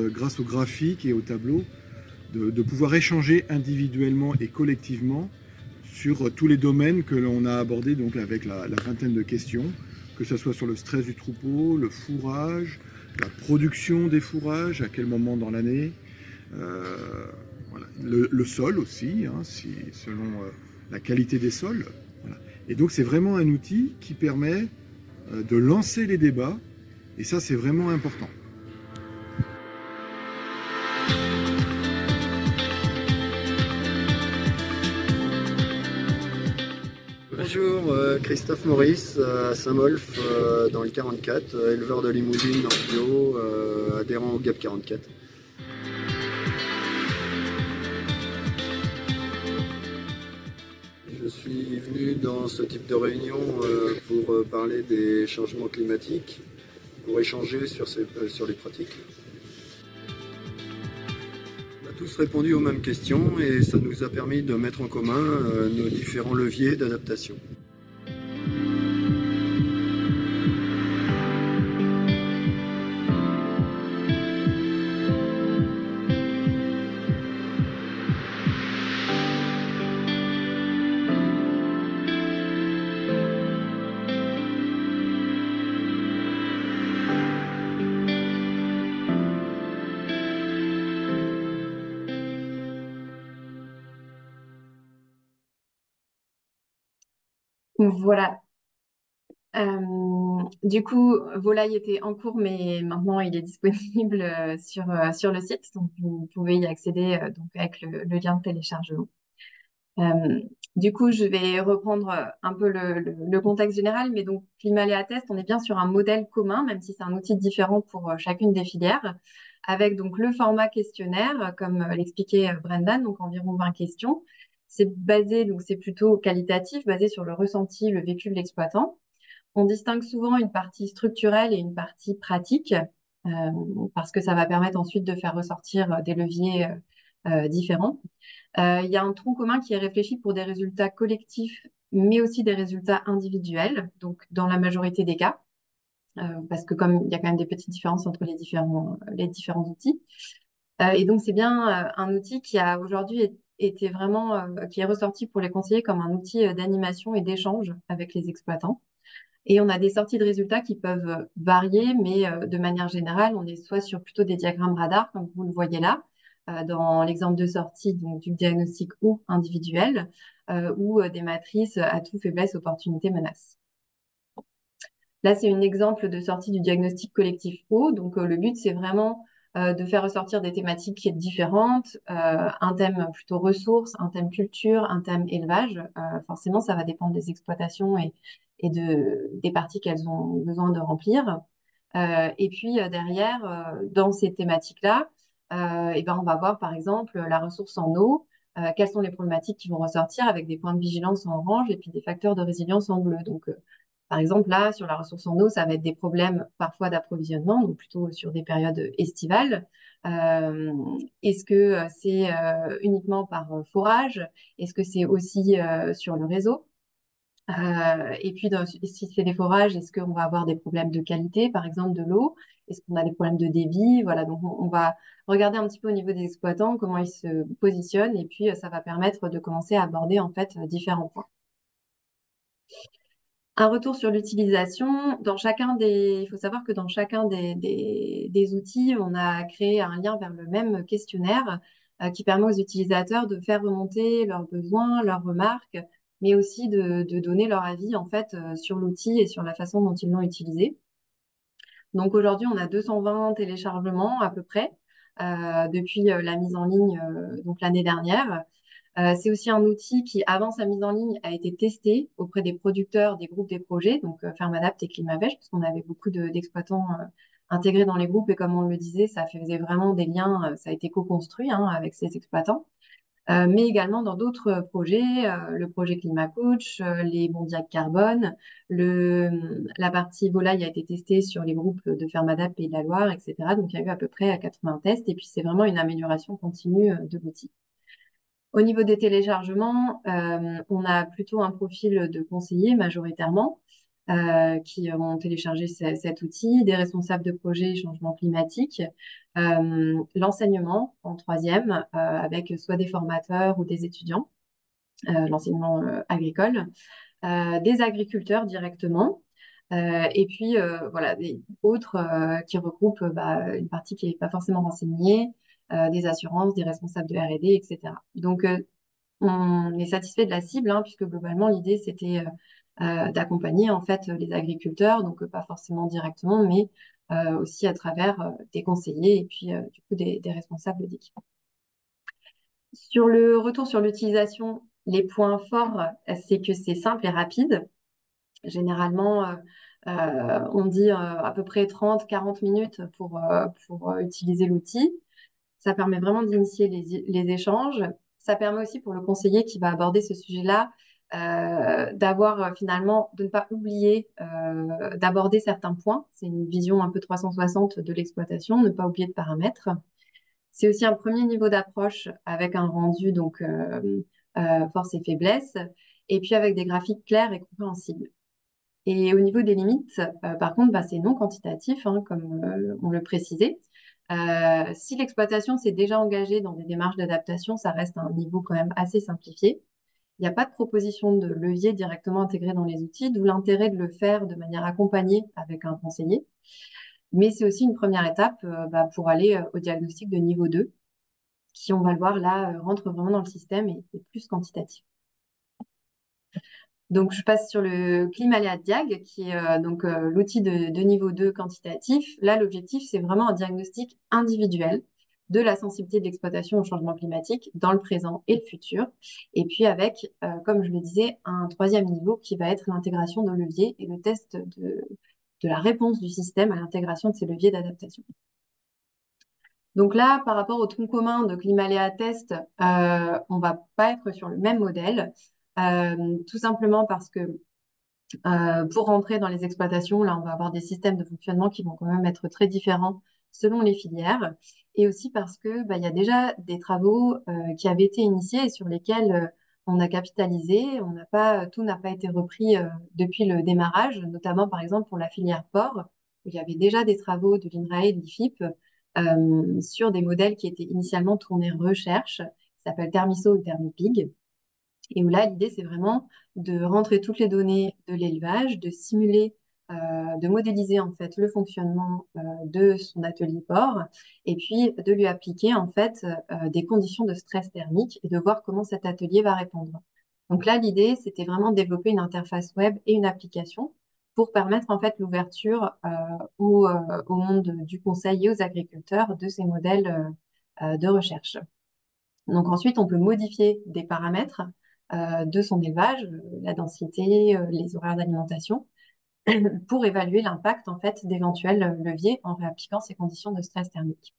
grâce aux graphiques et aux tableaux, de pouvoir échanger individuellement et collectivement sur tous les domaines que l'on a abordés donc avec la vingtaine de questions, que ce soit sur le stress du troupeau, le fourrage, la production des fourrages, à quel moment dans l'année, voilà. Le sol aussi, hein, selon la qualité des sols. Voilà. Et donc c'est vraiment un outil qui permet de lancer les débats, et ça c'est vraiment important. Bonjour, Christophe Maurice à Saint-Molf dans le 44, éleveur de limousine en bio, adhérent au GAP 44. Je suis venu dans ce type de réunion pour parler des changements climatiques, pour échanger sur les pratiques. On a tous répondu aux mêmes questions et ça nous a permis de mettre en commun nos différents leviers d'adaptation. Voilà. Du coup, Volaille était en cours, mais maintenant il est disponible sur le site, donc vous pouvez y accéder donc avec le lien de téléchargement. Du coup, je vais reprendre un peu le contexte général, mais donc Climaléa Test, on est bien sur un modèle commun, même si c'est un outil différent pour chacune des filières, avec donc le format questionnaire, comme l'expliquait Brendan, donc environ 20 questions. C'est basé, donc c'est plutôt qualitatif, basé sur le ressenti, le vécu de l'exploitant. On distingue souvent une partie structurelle et une partie pratique, parce que ça va permettre ensuite de faire ressortir des leviers différents. Il y a un tronc commun qui est réfléchi pour des résultats collectifs, mais aussi des résultats individuels, donc dans la majorité des cas, parce que comme il y a quand même des petites différences entre les différents outils. Et donc c'est bien un outil qui a aujourd'hui été vraiment, qui est ressorti pour les conseillers comme un outil d'animation et d'échange avec les exploitants. Et on a des sorties de résultats qui peuvent varier, mais de manière générale, on est soit sur plutôt des diagrammes radar, comme vous le voyez là, dans l'exemple de sortie donc, du diagnostic ou individuel, ou des matrices atout, faiblesse, opportunité, menace. Là, c'est un exemple de sortie du diagnostic collectif eau. Donc, le but, c'est vraiment de faire ressortir des thématiques qui sont différentes, un thème plutôt ressources, un thème culture, un thème élevage. Forcément, ça va dépendre des exploitations et des parties qu'elles ont besoin de remplir. Et puis, derrière, dans ces thématiques-là, et ben, on va voir par exemple la ressource en eau, quelles sont les problématiques qui vont ressortir avec des points de vigilance en orange et puis des facteurs de résilience en bleu. Donc, par exemple, là, sur la ressource en eau, ça va être des problèmes parfois d'approvisionnement, donc plutôt sur des périodes estivales. Est-ce que c'est uniquement par forage? Est-ce que c'est aussi sur le réseau? Et puis, si c'est des forages, est-ce qu'on va avoir des problèmes de qualité, par exemple, de l'eau? Est-ce qu'on a des problèmes de débit? Voilà, donc on va regarder un petit peu au niveau des exploitants comment ils se positionnent et puis ça va permettre de commencer à aborder en fait différents points. Un retour sur l'utilisation. Il faut savoir que dans chacun des outils, on a créé un lien vers le même questionnaire qui permet aux utilisateurs de faire remonter leurs besoins, leurs remarques, mais aussi de donner leur avis en fait sur l'outil et sur la façon dont ils l'ont utilisé. Donc aujourd'hui, on a 220 téléchargements à peu près depuis la mise en ligne donc l'année dernière. C'est aussi un outil qui, avant sa mise en ligne, a été testé auprès des producteurs des groupes des projets, donc Fermadapt et Climavèche, parce qu'on avait beaucoup d'exploitants intégrés dans les groupes et comme on le disait, ça faisait vraiment des liens, ça a été co-construit avec ces exploitants. Mais également dans d'autres projets, le projet Climat Coach, les bons diacs carbone, la partie volaille a été testée sur les groupes de Fermadapt, Pays de la Loire, etc. Donc il y a eu à peu près 80 tests et puis c'est vraiment une amélioration continue de l'outil. Au niveau des téléchargements, on a plutôt un profil de conseillers majoritairement qui ont téléchargé cet outil, des responsables de projets changement climatique, l'enseignement en troisième avec soit des formateurs ou des étudiants, l'enseignement agricole, des agriculteurs directement. Et puis voilà, des autres qui regroupent une partie qui n'est pas forcément renseignée, des assurances, des responsables de R&D, etc. Donc, on est satisfait de la cible, puisque globalement, l'idée, c'était d'accompagner en fait les agriculteurs, donc pas forcément directement, mais aussi à travers des conseillers et puis du coup des responsables d'équipe. Sur le retour sur l'utilisation, les points forts, c'est que c'est simple et rapide. Généralement, on dit à peu près 30-40 minutes pour utiliser l'outil. Ça permet vraiment d'initier les échanges. Ça permet aussi pour le conseiller qui va aborder ce sujet-là d'avoir finalement, de ne pas oublier d'aborder certains points. C'est une vision un peu 360 de l'exploitation, ne pas oublier de paramètres. C'est aussi un premier niveau d'approche avec un rendu, donc force et faiblesse, et puis avec des graphiques clairs et compréhensibles. Et au niveau des limites, par contre, c'est non quantitatif, comme on le précisait. Si l'exploitation s'est déjà engagée dans des démarches d'adaptation, ça reste à un niveau quand même assez simplifié. Il n'y a pas de proposition de levier directement intégré dans les outils, d'où l'intérêt de le faire de manière accompagnée avec un conseiller. Mais c'est aussi une première étape pour aller au diagnostic de niveau 2, qui, on va le voir là, rentre vraiment dans le système et est plus quantitatif. Donc, je passe sur le Climaléa Diag, qui est l'outil de niveau 2 quantitatif. Là, l'objectif, c'est vraiment un diagnostic individuel de la sensibilité de l'exploitation au changement climatique dans le présent et le futur. Et puis avec, comme je le disais, un troisième niveau qui va être l'intégration de leviers et le test de la réponse du système à l'intégration de ces leviers d'adaptation. Donc là, par rapport au tronc commun de Climaléa Test, on ne va pas être sur le même modèle. Tout simplement parce que pour rentrer dans les exploitations, là, on va avoir des systèmes de fonctionnement qui vont quand même être très différents selon les filières, et aussi parce que il y a déjà des travaux qui avaient été initiés et sur lesquels on a capitalisé. Tout n'a pas été repris depuis le démarrage, notamment par exemple pour la filière porc, où il y avait déjà des travaux de l'INRAE et de l'IFIP sur des modèles qui étaient initialement tournés recherche, qui s'appellent Thermiso ou Thermipig. Et où là, l'idée, c'est vraiment de rentrer toutes les données de l'élevage, de simuler, de modéliser en fait le fonctionnement de son atelier porc, et puis de lui appliquer en fait des conditions de stress thermique et de voir comment cet atelier va répondre. Donc là, l'idée, c'était vraiment de développer une interface web et une application pour permettre en fait l'ouverture au monde du conseil et aux agriculteurs de ces modèles de recherche. Donc ensuite, on peut modifier des paramètres de son élevage, la densité, les horaires d'alimentation, pour évaluer l'impact en fait d'éventuels leviers en réappliquant ces conditions de stress thermique.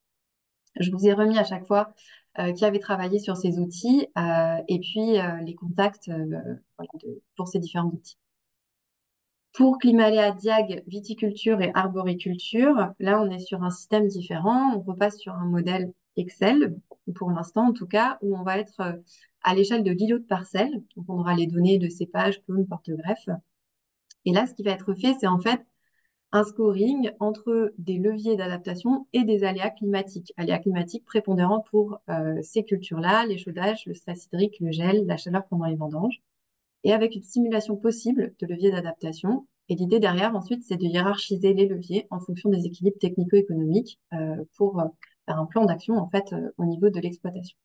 Je vous ai remis à chaque fois qui avait travaillé sur ces outils et puis les contacts voilà, pour ces différents outils. Pour Climalea, Diag, viticulture et arboriculture, là, on est sur un système différent. On repasse sur un modèle Excel, pour l'instant en tout cas, où on va être à l'échelle de l'îlot de parcelles. Donc, on aura les données de cépage, clone, porte-greffe. Et là, ce qui va être fait, c'est en fait un scoring entre des leviers d'adaptation et des aléas climatiques prépondérants pour ces cultures-là, l'échaudage, le stress hydrique, le gel, la chaleur pendant les vendanges, et avec une simulation possible de leviers d'adaptation. Et l'idée derrière, ensuite, c'est de hiérarchiser les leviers en fonction des équilibres technico-économiques pour faire un plan d'action, en fait, au niveau de l'exploitation.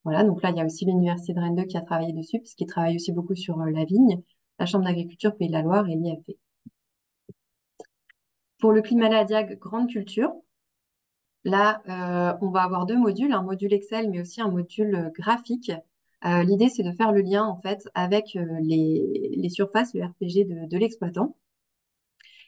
Voilà, donc là, il y a aussi l'Université de Rennes 2 qui a travaillé dessus, puisqu'il travaille aussi beaucoup sur la vigne, la Chambre d'agriculture Pays de la Loire et l'IFV. Pour le Climalea Diag Grande Culture, là, on va avoir 2 modules, un module Excel, mais aussi un module graphique. L'idée, c'est de faire le lien, en fait, avec les surfaces, le RPG de l'exploitant.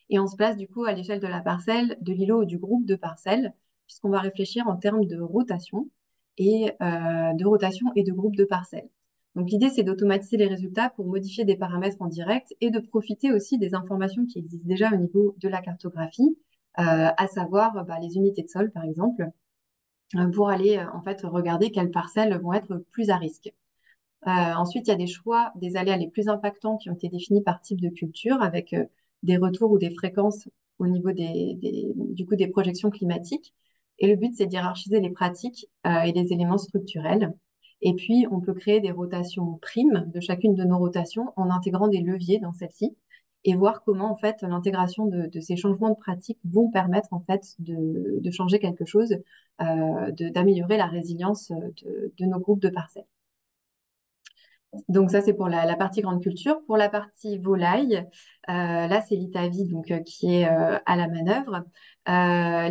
Et on se place, du coup, à l'échelle de la parcelle, de l'îlot ou du groupe de parcelles, puisqu'on va réfléchir en termes de rotation et de groupe de parcelles. Donc, l'idée, c'est d'automatiser les résultats pour modifier des paramètres en direct et de profiter aussi des informations qui existent déjà au niveau de la cartographie, à savoir les unités de sol, par exemple, pour aller en fait regarder quelles parcelles vont être plus à risque. Ensuite, il y a des choix des aléas les plus impactants qui ont été définis par type de culture avec des retours ou des fréquences au niveau du coup, des projections climatiques. Et le but, c'est d'hierarchiser les pratiques et les éléments structurels. Et puis, on peut créer des rotations primes de chacune de nos rotations en intégrant des leviers dans celle-ci et voir comment, en fait, l'intégration de ces changements de pratiques vont permettre, en fait, de changer quelque chose, d'améliorer la résilience de nos groupes de parcelles. Donc ça, c'est pour la partie grande culture. Pour la partie volaille, là, c'est l'Itavi qui est à la manœuvre.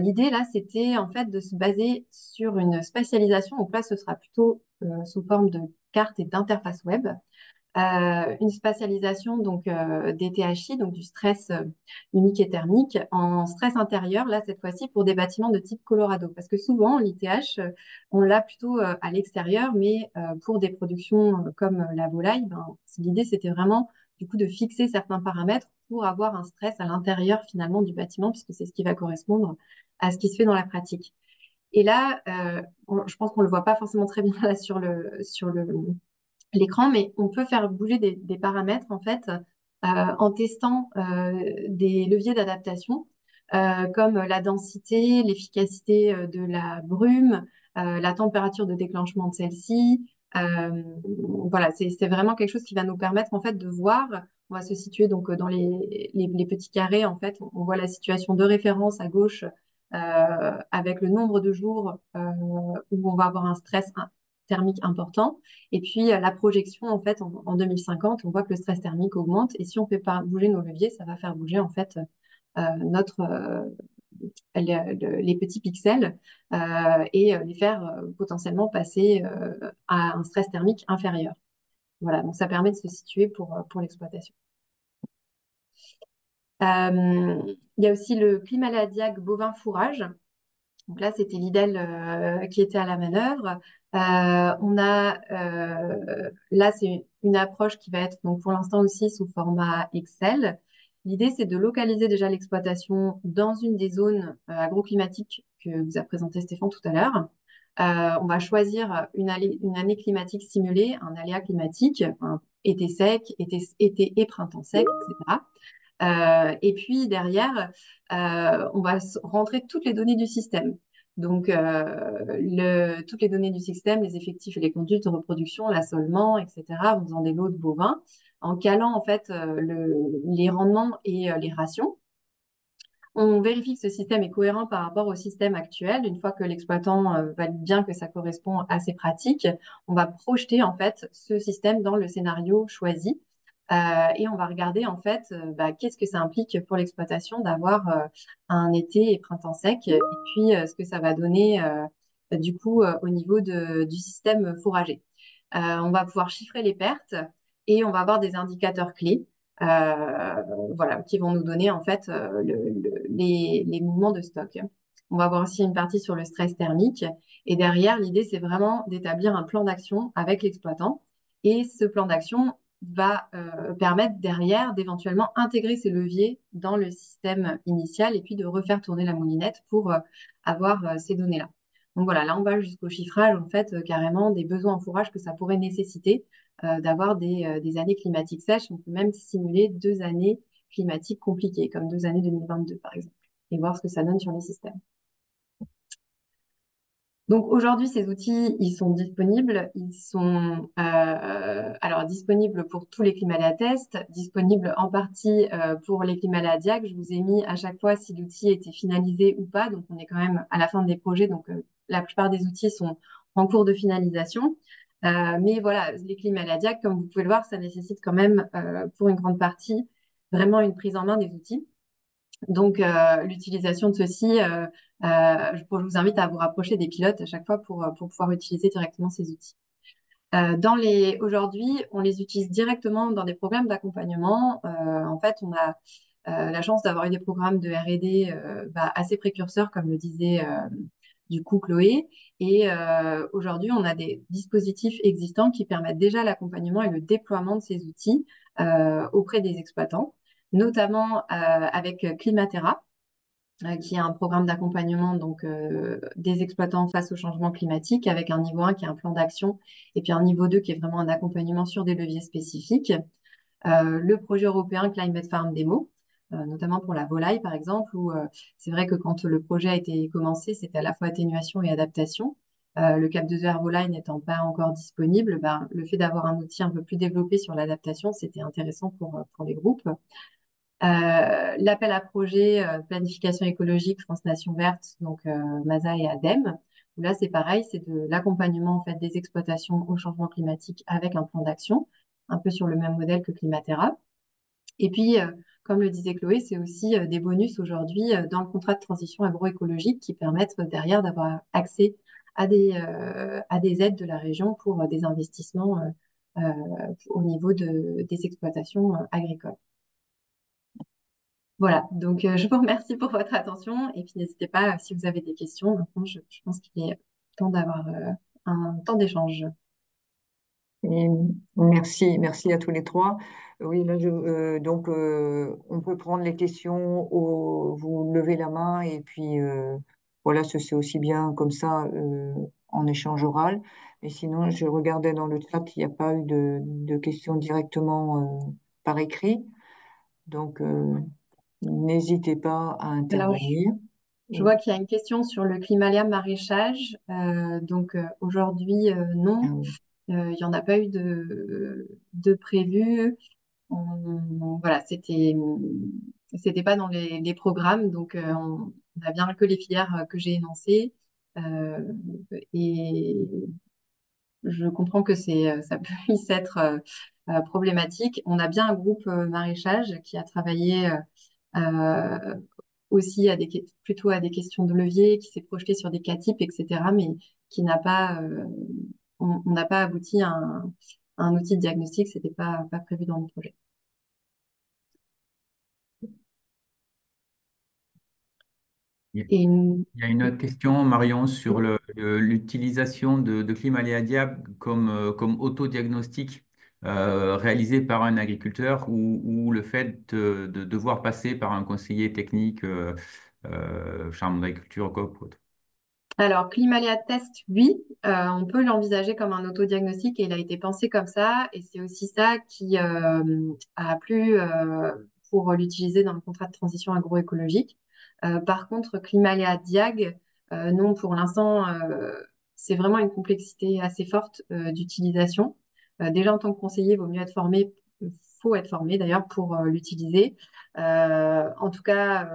L'idée, là, c'était en fait de se baser sur une spatialisation. Donc là, ce sera plutôt sous forme de carte et d'interface web. Une spatialisation des THI, donc du stress unique et thermique, en stress intérieur, là cette fois-ci pour des bâtiments de type Colorado. Parce que souvent, l'ITH, on l'a plutôt à l'extérieur, mais pour des productions comme la volaille, l'idée c'était vraiment du coup de fixer certains paramètres pour avoir un stress à l'intérieur finalement du bâtiment, puisque c'est ce qui va correspondre à ce qui se fait dans la pratique. Et là, je pense qu'on le voit pas forcément très bien là sur l'écran, mais on peut faire bouger des paramètres en fait en testant des leviers d'adaptation comme la densité, l'efficacité de la brume, la température de déclenchement de celle-ci. Voilà, c'est vraiment quelque chose qui va nous permettre en fait de voir. On va se situer donc dans les petits carrés en fait. On voit la situation de référence à gauche avec le nombre de jours où on va avoir un stress thermique important. Et puis, la projection, en fait, en 2050, on voit que le stress thermique augmente. Et si on fait pas bouger nos leviers, ça va faire bouger, en fait, les petits pixels et les faire potentiellement passer à un stress thermique inférieur. Voilà, donc ça permet de se situer pour l'exploitation. Il y a aussi le Climalea Diag bovin fourrage. Donc là, c'était l'IDEL qui était à la manœuvre. Là, c'est une approche qui va être donc pour l'instant aussi sous format Excel. L'idée, c'est de localiser déjà l'exploitation dans une des zones agroclimatiques que vous a présenté Stéphane tout à l'heure. On va choisir une année climatique simulée, un aléa climatique, un été sec, été et printemps sec, etc. Et puis derrière, on va rentrer toutes les données du système. Donc, toutes les données du système, les effectifs et les conduites de reproduction, l'assolement, etc., en faisant des lots de bovins, en calant en fait les rendements et les rations. On vérifie que ce système est cohérent par rapport au système actuel. Une fois que l'exploitant valide bien que ça correspond à ses pratiques, on va projeter en fait ce système dans le scénario choisi. Et on va regarder en fait qu'est-ce que ça implique pour l'exploitation d'avoir un été et printemps sec et puis ce que ça va donner du coup au niveau du système fourrager. On va pouvoir chiffrer les pertes et on va avoir des indicateurs clés voilà, qui vont nous donner en fait les mouvements de stock. On va avoir aussi une partie sur le stress thermique. Et derrière, l'idée, c'est vraiment d'établir un plan d'action avec l'exploitant. Et ce plan d'action va permettre derrière d'éventuellement intégrer ces leviers dans le système initial et puis de refaire tourner la moulinette pour avoir ces données-là. Donc voilà, là on va jusqu'au chiffrage en fait carrément des besoins en fourrage que ça pourrait nécessiter d'avoir des années climatiques sèches. On peut même simuler 2 années climatiques compliquées, comme 2 années 2022 par exemple, et voir ce que ça donne sur les systèmes. Donc aujourd'hui, ces outils, ils sont disponibles. Ils sont alors disponibles pour tous les climat tests, disponibles en partie pour les climat diag. Je vous ai mis à chaque fois si l'outil était finalisé ou pas. Donc on est quand même à la fin des projets. Donc la plupart des outils sont en cours de finalisation. Mais voilà, les climat diag, comme vous pouvez le voir, ça nécessite quand même pour une grande partie vraiment une prise en main des outils. Donc, l'utilisation de ceci, je vous invite à vous rapprocher des pilotes à chaque fois pour pouvoir utiliser directement ces outils. Aujourd'hui, on les utilise directement dans des programmes d'accompagnement. En fait, on a la chance d'avoir eu des programmes de R&D assez précurseurs, comme le disait du coup Chloé. Et aujourd'hui, on a des dispositifs existants qui permettent déjà l'accompagnement et le déploiement de ces outils auprès des exploitants, notamment avec Climatera, qui est un programme d'accompagnement donc des exploitants face au changement climatique, avec un niveau 1 qui est un plan d'action et puis un niveau 2 qui est vraiment un accompagnement sur des leviers spécifiques. Le projet européen Climate Farm Demo, notamment pour la volaille par exemple, où c'est vrai que quand le projet a été commencé, c'était à la fois atténuation et adaptation. Le Cap 2 volaille n'étant pas encore disponible, le fait d'avoir un outil un peu plus développé sur l'adaptation, c'était intéressant pour les groupes. L'appel à projet planification écologique France Nation Verte, donc MASA et ADEME, où là c'est pareil, c'est de l'accompagnement en fait des exploitations au changement climatique avec un plan d'action, un peu sur le même modèle que Climatera. Et puis, comme le disait Chloé, c'est aussi des bonus aujourd'hui dans le contrat de transition agroécologique qui permettent derrière d'avoir accès à des aides de la région pour des investissements au niveau des exploitations agricoles. Voilà, donc je vous remercie pour votre attention et puis n'hésitez pas si vous avez des questions. Maintenant, je pense qu'il est temps d'avoir un temps d'échange. Et merci à tous les trois. Oui, là, donc on peut prendre les questions, vous levez la main et puis voilà, c'est aussi bien comme ça en échange oral. Mais sinon, je regardais dans le chat, il n'y a pas eu de questions directement par écrit. Donc, n'hésitez pas à Alors, intervenir. je vois qu'il y a une question sur le climalia maraîchage. Donc aujourd'hui, non, il n'y en a pas eu de prévu. Voilà, c'était pas dans les programmes, donc on a bien que les filières que j'ai énoncées. Et je comprends que ça puisse être problématique. On a bien un groupe maraîchage qui a travaillé euh, aussi plutôt à des questions de levier, qui s'est projeté sur des cas types, etc., mais qui n'a pas, on n'a pas abouti à un outil de diagnostic, c'était pas prévu dans le projet. Il Et y a une autre question, Marion, sur l'utilisation de Climalia Diab comme autodiagnostic réalisé par un agriculteur ou le fait de devoir passer par un conseiller technique, chambre d'agriculture, coop ou autre. Alors, Climalia Test, oui, on peut l'envisager comme un autodiagnostic et il a été pensé comme ça. Et c'est aussi ça qui a plu pour l'utiliser dans le contrat de transition agroécologique. Par contre, Climalia Diag, non, pour l'instant, c'est vraiment une complexité assez forte d'utilisation. Déjà, en tant que conseiller, il vaut mieux être formé, faut être formé d'ailleurs pour l'utiliser. En tout cas,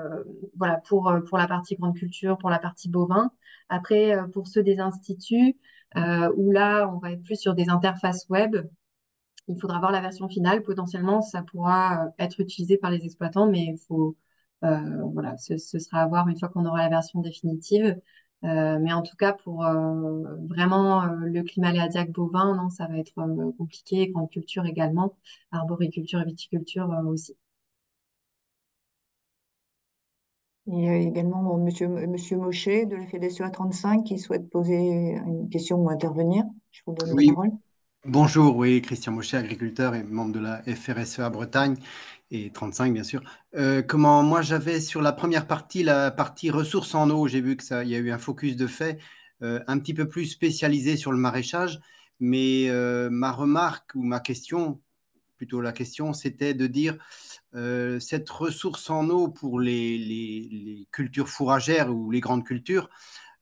voilà, pour la partie grande culture, pour la partie bovin. Après, pour ceux des instituts, où là, on va être plus sur des interfaces web, il faudra voir la version finale. Potentiellement, ça pourra être utilisé par les exploitants, mais il faut, voilà, ce sera à voir une fois qu'on aura la version définitive. Mais en tout cas, pour vraiment le climat aléatique bovin, non, ça va être compliqué. Grande culture également, arboriculture et viticulture aussi. Il y a également Monsieur Mochet de la Fédération A35 qui souhaite poser une question ou intervenir. Je vous donne la Oui, parole. bonjour, oui, Christian Mochet, agriculteur et membre de la FRSEA Bretagne et 35 bien sûr. Comment moi j'avais sur la première partie, la partie ressources en eau, j'ai vu que ça, il y a eu un focus de fait un petit peu plus spécialisé sur le maraîchage, mais ma remarque ou ma question, plutôt la question, c'était de dire cette ressource en eau pour les cultures fourragères ou les grandes cultures.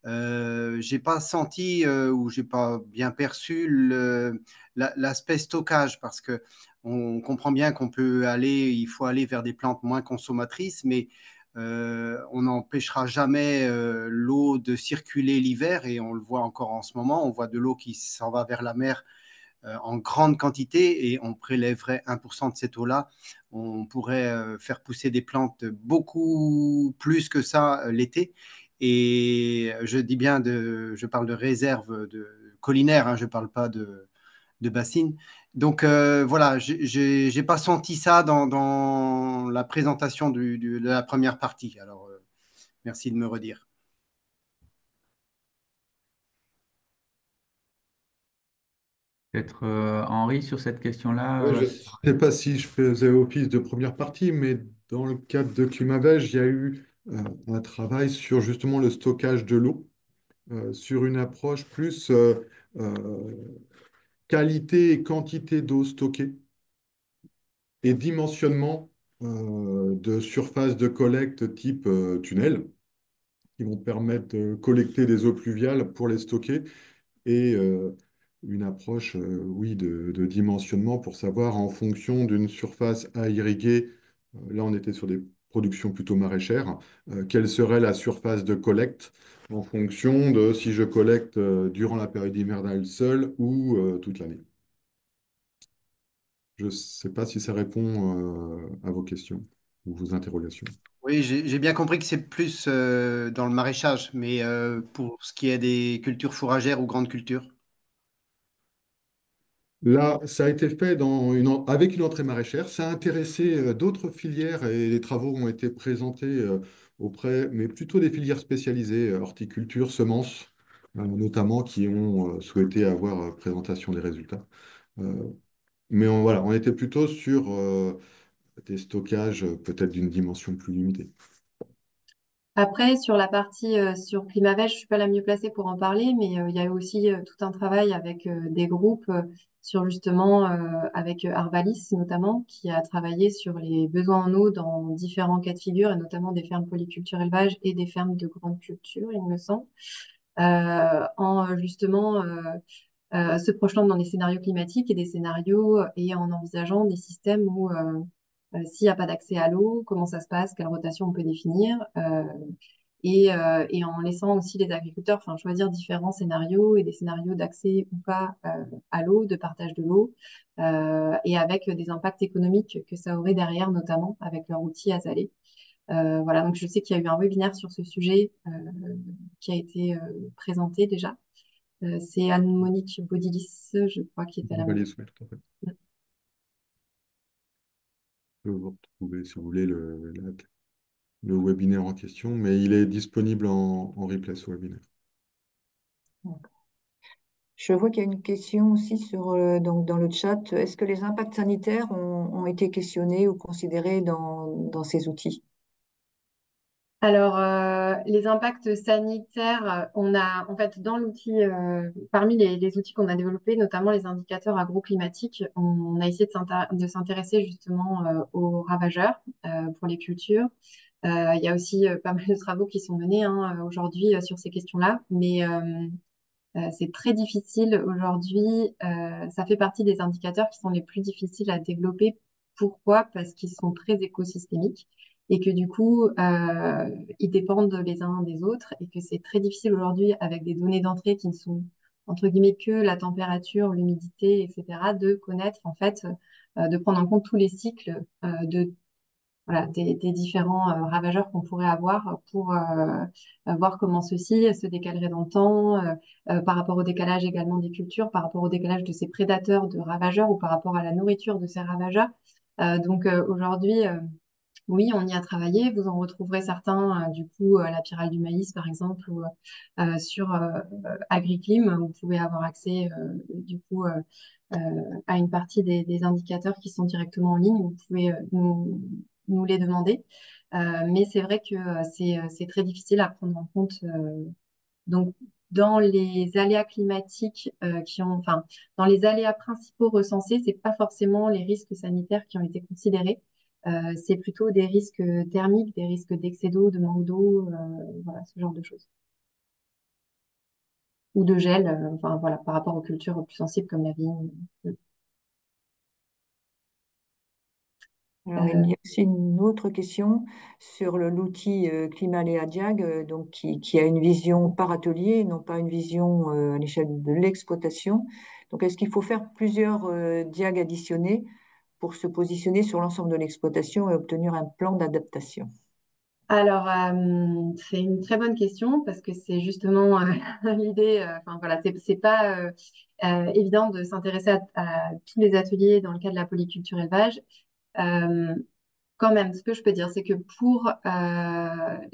J'ai pas senti ou j'ai pas bien perçu l'aspect stockage parce que on comprend bien qu'on peut aller, il faut aller vers des plantes moins consommatrices, mais on n'empêchera jamais l'eau de circuler l'hiver et on le voit encore en ce moment. On voit de l'eau qui s'en va vers la mer en grande quantité et on prélèverait 1% de cette eau-là. On pourrait faire pousser des plantes beaucoup plus que ça l'été. Et je dis bien, je parle de réserve de collinaire, hein, je ne parle pas de bassines. Donc voilà, j'ai pas senti ça dans la présentation de la première partie. Alors, merci de me redire. Peut-être Henri sur cette question-là. Ouais, je ne sais pas si je faisais office de première partie, mais dans le cadre de Climavège, il y a eu un travail sur justement le stockage de l'eau, sur une approche plus euh, qualité et quantité d'eau stockée et dimensionnement de surface de collecte type tunnel, qui vont permettre de collecter des eaux pluviales pour les stocker et une approche, oui, de dimensionnement pour savoir en fonction d'une surface à irriguer, là on était sur des productions plutôt maraîchères, quelle serait la surface de collecte en fonction de si je collecte durant la période hivernale seule ou toute l'année. Je ne sais pas si ça répond à vos questions ou vos interrogations. Oui, j'ai bien compris que c'est plus dans le maraîchage, mais pour ce qui est des cultures fourragères ou grandes cultures. Là, ça a été fait avec une entrée maraîchère. Ça a intéressé d'autres filières et les travaux ont été présentés auprès, mais plutôt des filières spécialisées, horticulture, semences, notamment, qui ont souhaité avoir présentation des résultats. Euh, mais voilà, on était plutôt sur des stockages peut-être d'une dimension plus limitée. Après, sur la partie sur Climavèche, je suis pas la mieux placée pour en parler, mais il y a eu aussi tout un travail avec des groupes sur justement avec Arvalis notamment, qui a travaillé sur les besoins en eau dans différents cas de figure, et notamment des fermes polyculture élevage et des fermes de grande culture, il me semble, en justement se projetant dans des scénarios climatiques et des scénarios et en envisageant des systèmes où s'il n'y a pas d'accès à l'eau, comment ça se passe, quelle rotation on peut définir, et en laissant aussi les agriculteurs choisir différents scénarios et des scénarios d'accès ou pas à l'eau, de partage de l'eau, et avec des impacts économiques que ça aurait derrière, notamment avec leur outil Azalée. Voilà, donc je sais qu'il y a eu un webinaire sur ce sujet qui a été présenté déjà. C'est Anne-Monique Baudilis, je crois, qui est à la main. Valise, oui, tout à fait. Je peux vous retrouver, si vous voulez, le webinaire en question, mais il est disponible en replay, ce webinaire. Je vois qu'il y a une question aussi donc dans le chat. Est-ce que les impacts sanitaires ont été questionnés ou considérés dans ces outils? Alors, les impacts sanitaires, on a en fait dans l'outil, parmi les outils qu'on a développés, notamment les indicateurs agroclimatiques, on a essayé de s'intéresser justement aux ravageurs pour les cultures. Il y a aussi pas mal de travaux qui sont menés aujourd'hui sur ces questions-là, mais c'est très difficile aujourd'hui. Ça fait partie des indicateurs qui sont les plus difficiles à développer. Pourquoi? Parce qu'ils sont très écosystémiques et que du coup, ils dépendent les uns des autres et que c'est très difficile aujourd'hui avec des données d'entrée qui ne sont entre guillemets que la température, l'humidité, etc., de connaître en fait, de prendre en compte tous les cycles de voilà, des différents ravageurs qu'on pourrait avoir pour voir comment ceci se décalerait dans le temps, par rapport au décalage également des cultures, par rapport au décalage de ces prédateurs de ravageurs ou par rapport à la nourriture de ces ravageurs. Donc aujourd'hui, Oui, on y a travaillé. Vous en retrouverez certains, du coup, à la Pyrale du maïs, par exemple, ou sur AgriClim. Vous pouvez avoir accès, du coup, euh, à une partie des indicateurs qui sont directement en ligne. Vous pouvez nous les demander. Mais c'est vrai que c'est très difficile à prendre en compte. Donc, dans les aléas climatiques enfin, dans les aléas principaux recensés, c'est pas forcément les risques sanitaires qui ont été considérés. C'est plutôt des risques thermiques, des risques d'excès d'eau, de manque d'eau, voilà, ce genre de choses. Ou de gel, enfin voilà, par rapport aux cultures plus sensibles comme la vigne. Alors, il y a aussi une autre question sur l'outil Climaléa Diag, donc qui a une vision par atelier, non pas une vision à l'échelle de l'exploitation. Donc, est-ce qu'il faut faire plusieurs diag additionnés pour se positionner sur l'ensemble de l'exploitation et obtenir un plan d'adaptation? Alors, c'est une très bonne question parce que c'est justement l'idée. Enfin voilà, c'est pas évident de s'intéresser à tous les ateliers dans le cadre de la polyculture élevage. Euh, Quand même, ce que je peux dire, c'est que pour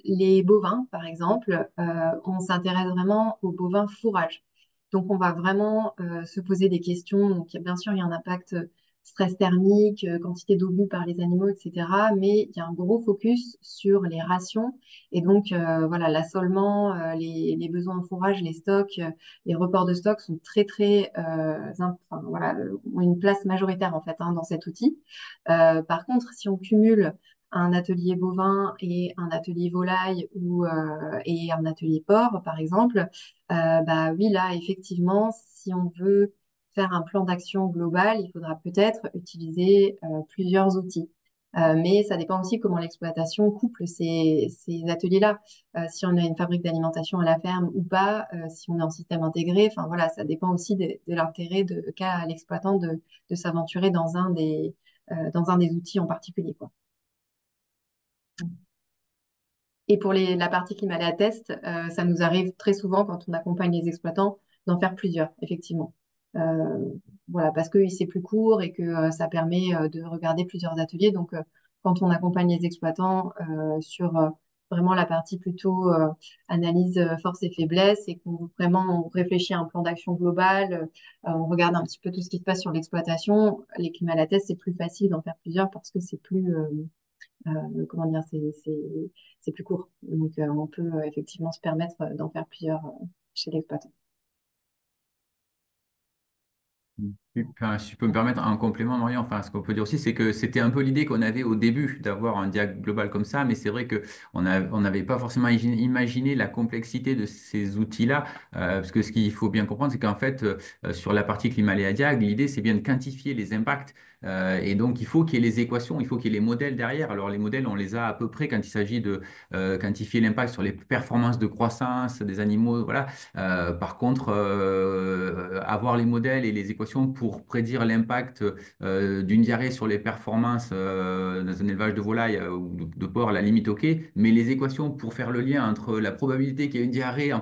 les bovins, par exemple, on s'intéresse vraiment aux bovins fourrage. Donc, on va vraiment se poser des questions. Donc, bien sûr, il y a un impact stress thermique, quantité d'eau bu par les animaux, etc. Mais il y a un gros focus sur les rations. Et donc, voilà, l'assolement, les besoins en fourrage, les stocks, les reports de stocks sont très, très, enfin, voilà, ont une place majoritaire, en fait, hein, dans cet outil. Par contre, si on cumule un atelier bovin et un atelier volaille et un atelier porc, par exemple, bah oui, là, effectivement, si on veut faire un plan d'action global, il faudra peut-être utiliser plusieurs outils. Mais ça dépend aussi comment l'exploitation couple ces ateliers-là. Si on a une fabrique d'alimentation à la ferme ou pas, si on est en système intégré, enfin voilà, ça dépend aussi de l'intérêt qu'a l'exploitant de s'aventurer dans un des outils en particulier, quoi. Et pour la partie climat test, ça nous arrive très souvent quand on accompagne les exploitants d'en faire plusieurs, effectivement. Euh, voilà, parce que c'est plus court et que ça permet de regarder plusieurs ateliers. Donc, quand on accompagne les exploitants sur vraiment la partie plutôt analyse force et faiblesse et qu'on vraiment on réfléchit à un plan d'action global, on regarde un petit peu tout ce qui se passe sur l'exploitation, les climats test, c'est plus facile d'en faire plusieurs parce que c'est plus comment dire, c'est plus court. Donc, on peut effectivement se permettre d'en faire plusieurs chez l'exploitant. Enfin, si je peux me permettre un complément, Marion, enfin, ce qu'on peut dire aussi, c'est que c'était un peu l'idée qu'on avait au début d'avoir un diag global comme ça, mais c'est vrai que on n'avait pas forcément imaginé la complexité de ces outils-là, parce que ce qu'il faut bien comprendre, c'est qu'en fait, sur la partie climat et diag, l'idée, c'est bien de quantifier les impacts, et donc il faut qu'il y ait les équations, il faut qu'il y ait les modèles derrière. Alors les modèles, on les a à peu près quand il s'agit de quantifier l'impact sur les performances de croissance des animaux, voilà. Par contre, avoir les modèles et les équations pour prédire l'impact d'une diarrhée sur les performances dans un élevage de volaille ou de porc, à la limite, ok, mais les équations pour faire le lien entre la probabilité qu'il y ait une diarrhée en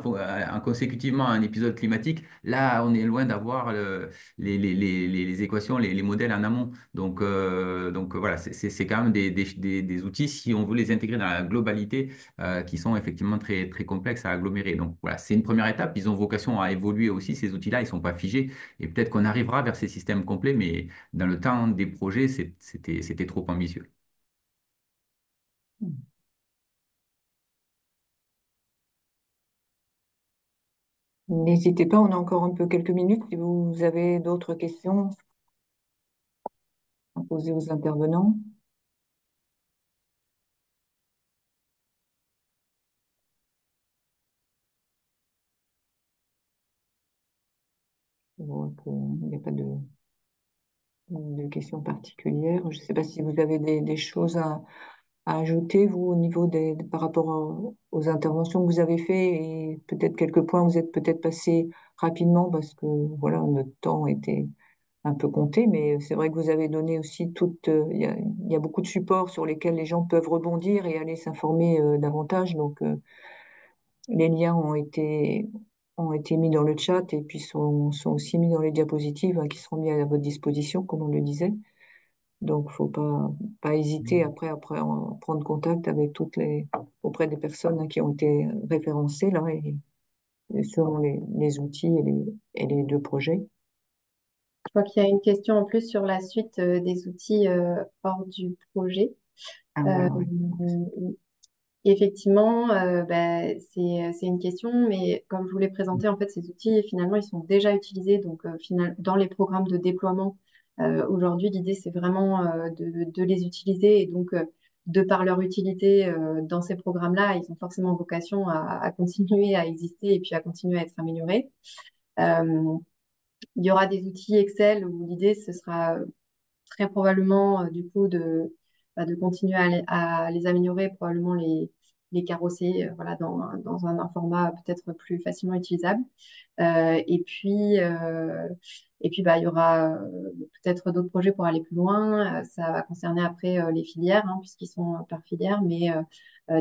consécutivement à un épisode climatique, là, on est loin d'avoir les équations, les modèles en amont. Donc voilà, c'est quand même des outils, si on veut les intégrer dans la globalité, qui sont effectivement très, très complexes à agglomérer. Donc voilà, c'est une première étape. Ils ont vocation à évoluer aussi, ces outils-là, ils ne sont pas figés. Et peut-être qu'on arrivera vers ces systèmes complets, mais dans le temps des projets, c'était trop ambitieux. N'hésitez pas, on a encore un peu quelques minutes si vous avez d'autres questions à poser aux intervenants. Je vois qu'il n'y a pas de questions particulières. Je ne sais pas si vous avez des choses à ajouter, vous, au niveau par rapport aux interventions que vous avez faites et peut-être quelques points, vous êtes peut-être passé rapidement parce que voilà, notre temps était un peu compté, mais c'est vrai que vous avez donné aussi il y a beaucoup de supports sur lesquels les gens peuvent rebondir et aller s'informer davantage. Donc, les liens ont été mis dans le chat et puis sont aussi mis dans les diapositives hein, qui seront mis à votre disposition, comme on le disait. Donc, faut pas hésiter après à prendre contact avec auprès des personnes, hein, qui ont été référencées là, et selon les outils et les deux projets. Je vois qu'il y a une question en plus sur la suite des outils hors du projet. Ah, Euh, voilà, ouais. Effectivement, c'est une question, mais comme je vous l'ai présenté, en fait, ces outils, finalement, ils sont déjà utilisés donc, dans les programmes de déploiement. Aujourd'hui, l'idée, c'est vraiment de les utiliser et donc, de par leur utilité dans ces programmes-là, ils ont forcément vocation à continuer à exister et puis à continuer à être améliorés. Euh, il y aura des outils Excel où l'idée, ce sera très probablement du coup de continuer à les améliorer, probablement les carrosser voilà, dans un format peut-être plus facilement utilisable. Euh, et puis, euh, il y aura peut-être d'autres projets pour aller plus loin. Ça va concerner après les filières, hein, puisqu'ils sont par filière. Mais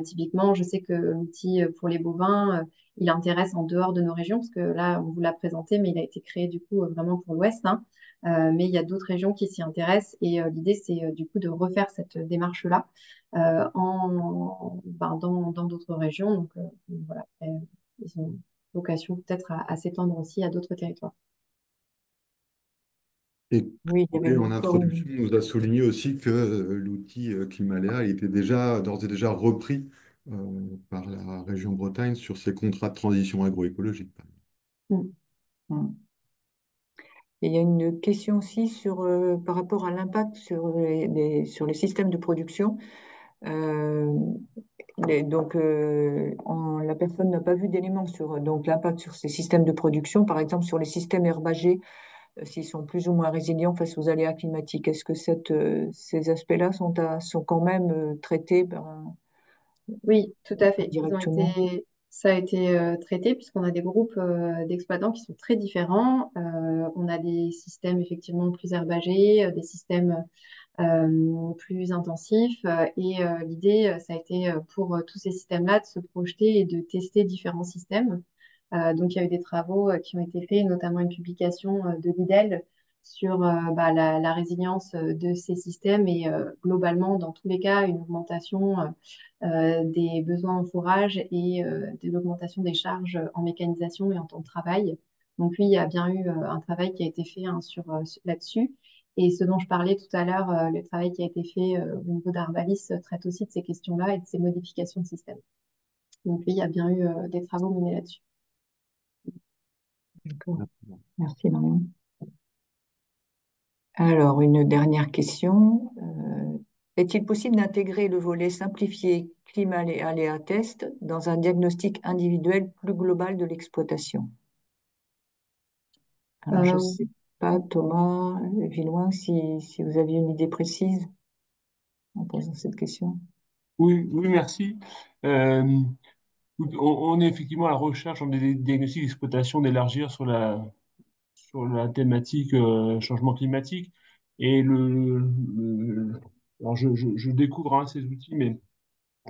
typiquement, je sais que l'outil pour les bovins, il intéresse en dehors de nos régions, parce que là, on vous l'a présenté, mais il a été créé du coup vraiment pour l'Ouest, hein. Mais il y a d'autres régions qui s'y intéressent et l'idée, c'est du coup de refaire cette démarche-là dans d'autres régions. Donc voilà, ils ont vocation peut-être à s'étendre aussi à d'autres territoires. Et Oui, il y avait Chloé, en encore introduction, nous a souligné aussi que l'outil Climaléa il était d'ores et déjà repris par la région Bretagne sur ses contrats de transition agroécologique. Mm. Mm. Et il y a une question aussi par rapport à l'impact sur les systèmes de production. Euh, la personne n'a pas vu d'éléments sur donc l'impact sur ces systèmes de production, par exemple sur les systèmes herbagers, s'ils sont plus ou moins résilients face aux aléas climatiques. Est-ce que ces aspects-là sont quand même traités Oui, tout à fait. directement? Ça a été traité puisqu'on a des groupes d'exploitants qui sont très différents. On a des systèmes effectivement plus herbagés, des systèmes plus intensifs. L'idée, ça a été pour tous ces systèmes-là de se projeter et de tester différents systèmes. Donc, il y a eu des travaux qui ont été faits, notamment une publication de l'IDEL sur la résilience de ces systèmes et globalement, dans tous les cas, une augmentation des besoins en fourrage et de l'augmentation des charges en mécanisation et en temps de travail. Donc, oui, il y a bien eu un travail qui a été fait, hein, là-dessus. Et ce dont je parlais tout à l'heure, le travail qui a été fait au niveau d'Arvalis traite aussi de ces questions-là et de ces modifications de système. Donc, oui, il y a bien eu des travaux menés là-dessus. D'accord. Merci, Marion. Alors, une dernière question. Est-il possible d'intégrer le volet simplifié climat et aléa test dans un diagnostic individuel plus global de l'exploitation? Alors, je ne Euh, sais pas, Thomas Villoin, si vous aviez une idée précise en posant cette question. Oui, oui, merci. Euh, on est effectivement à la recherche dans des diagnostics d'exploitation d'élargir sur la thématique changement climatique. Et alors je découvre, hein, ces outils, mais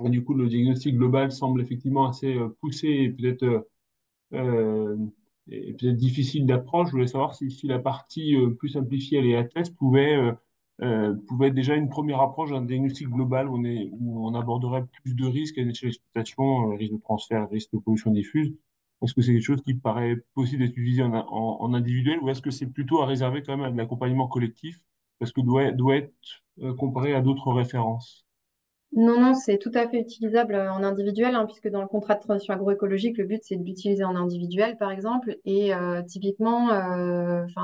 du coup, le diagnostic global semble effectivement assez poussé et euh, peut-être difficile d'approche. Je voulais savoir si la partie plus simplifiée, elle est ATES, pouvait être déjà une première approche d'un diagnostic global où on aborderait plus de risques à une échelle d'exploitation, risque de transfert, risque de pollution diffuse. Est-ce que c'est quelque chose qui paraît possible d'être utilisé en individuel ou est-ce que c'est plutôt à réserver quand même à de l'accompagnement collectif parce que doit être comparé à d'autres références? Non, non, c'est tout à fait utilisable en individuel, hein, puisque dans le contrat de transition agroécologique, le but, c'est de l'utiliser en individuel, par exemple. Et typiquement,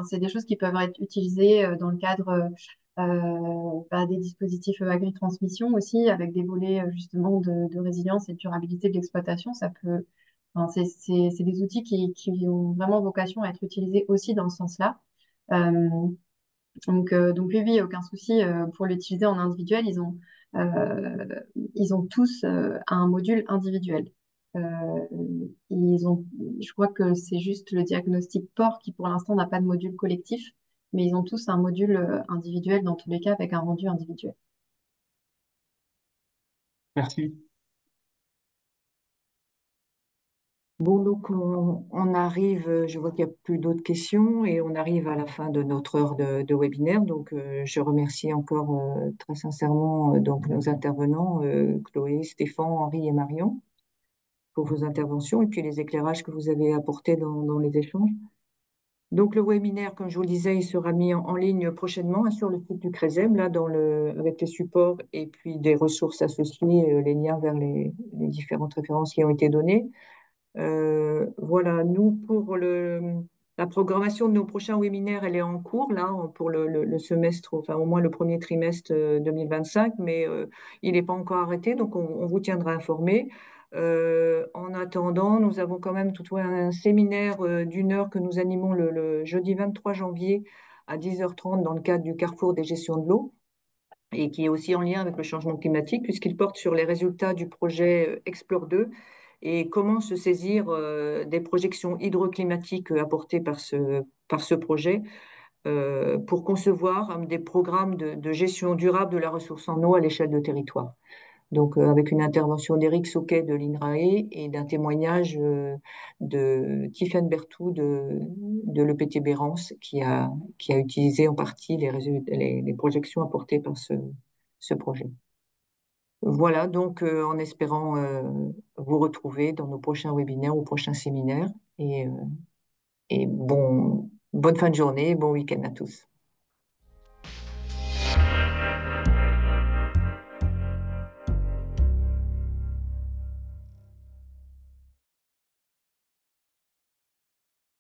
c'est des choses qui peuvent être utilisées dans le cadre des dispositifs agri-transmission aussi, avec des volets justement de résilience et de durabilité de l'exploitation. C'est des outils qui ont vraiment vocation à être utilisés aussi dans ce sens-là. Euh, donc oui, oui, aucun souci pour l'utiliser en individuel. Ils ont tous un module individuel. Euh, je crois que c'est juste le diagnostic port qui pour l'instant n'a pas de module collectif, mais ils ont tous un module individuel dans tous les cas avec un rendu individuel. Merci. Bon, donc on arrive, je vois qu'il n'y a plus d'autres questions et on arrive à la fin de notre heure de webinaire. Donc, je remercie encore très sincèrement donc nos intervenants, Chloé, Stéphane, Henri et Marion, pour vos interventions et puis les éclairages que vous avez apportés dans les échanges. Donc, le webinaire, comme je vous le disais, il sera mis en ligne prochainement, hein, sur le site du CRESEM, là, avec les supports et puis des ressources associées, les liens vers les différentes références qui ont été données. Voilà, nous, la programmation de nos prochains webinaires, elle est en cours, là, pour le semestre, enfin au moins le premier trimestre 2025, mais il n'est pas encore arrêté, donc on vous tiendra informé. En attendant, nous avons quand même toutefois un séminaire d'1 heure que nous animons le jeudi 23 janvier à 10h30 dans le cadre du Carrefour des gestions de l'eau et qui est aussi en lien avec le changement climatique puisqu'il porte sur les résultats du projet Explore 2 et comment se saisir des projections hydroclimatiques apportées par ce projet pour concevoir des programmes de gestion durable de la ressource en eau à l'échelle de territoire. Donc, avec une intervention d'Éric Sauquet de l'INRAE et d'un témoignage de Tiffaine Berthoud de l'EPT Bérence qui a utilisé en partie les projections apportées par ce projet. Voilà, donc en espérant vous retrouver dans nos prochains webinaires ou prochains séminaires. Et bonne fin de journée, bon week-end à tous.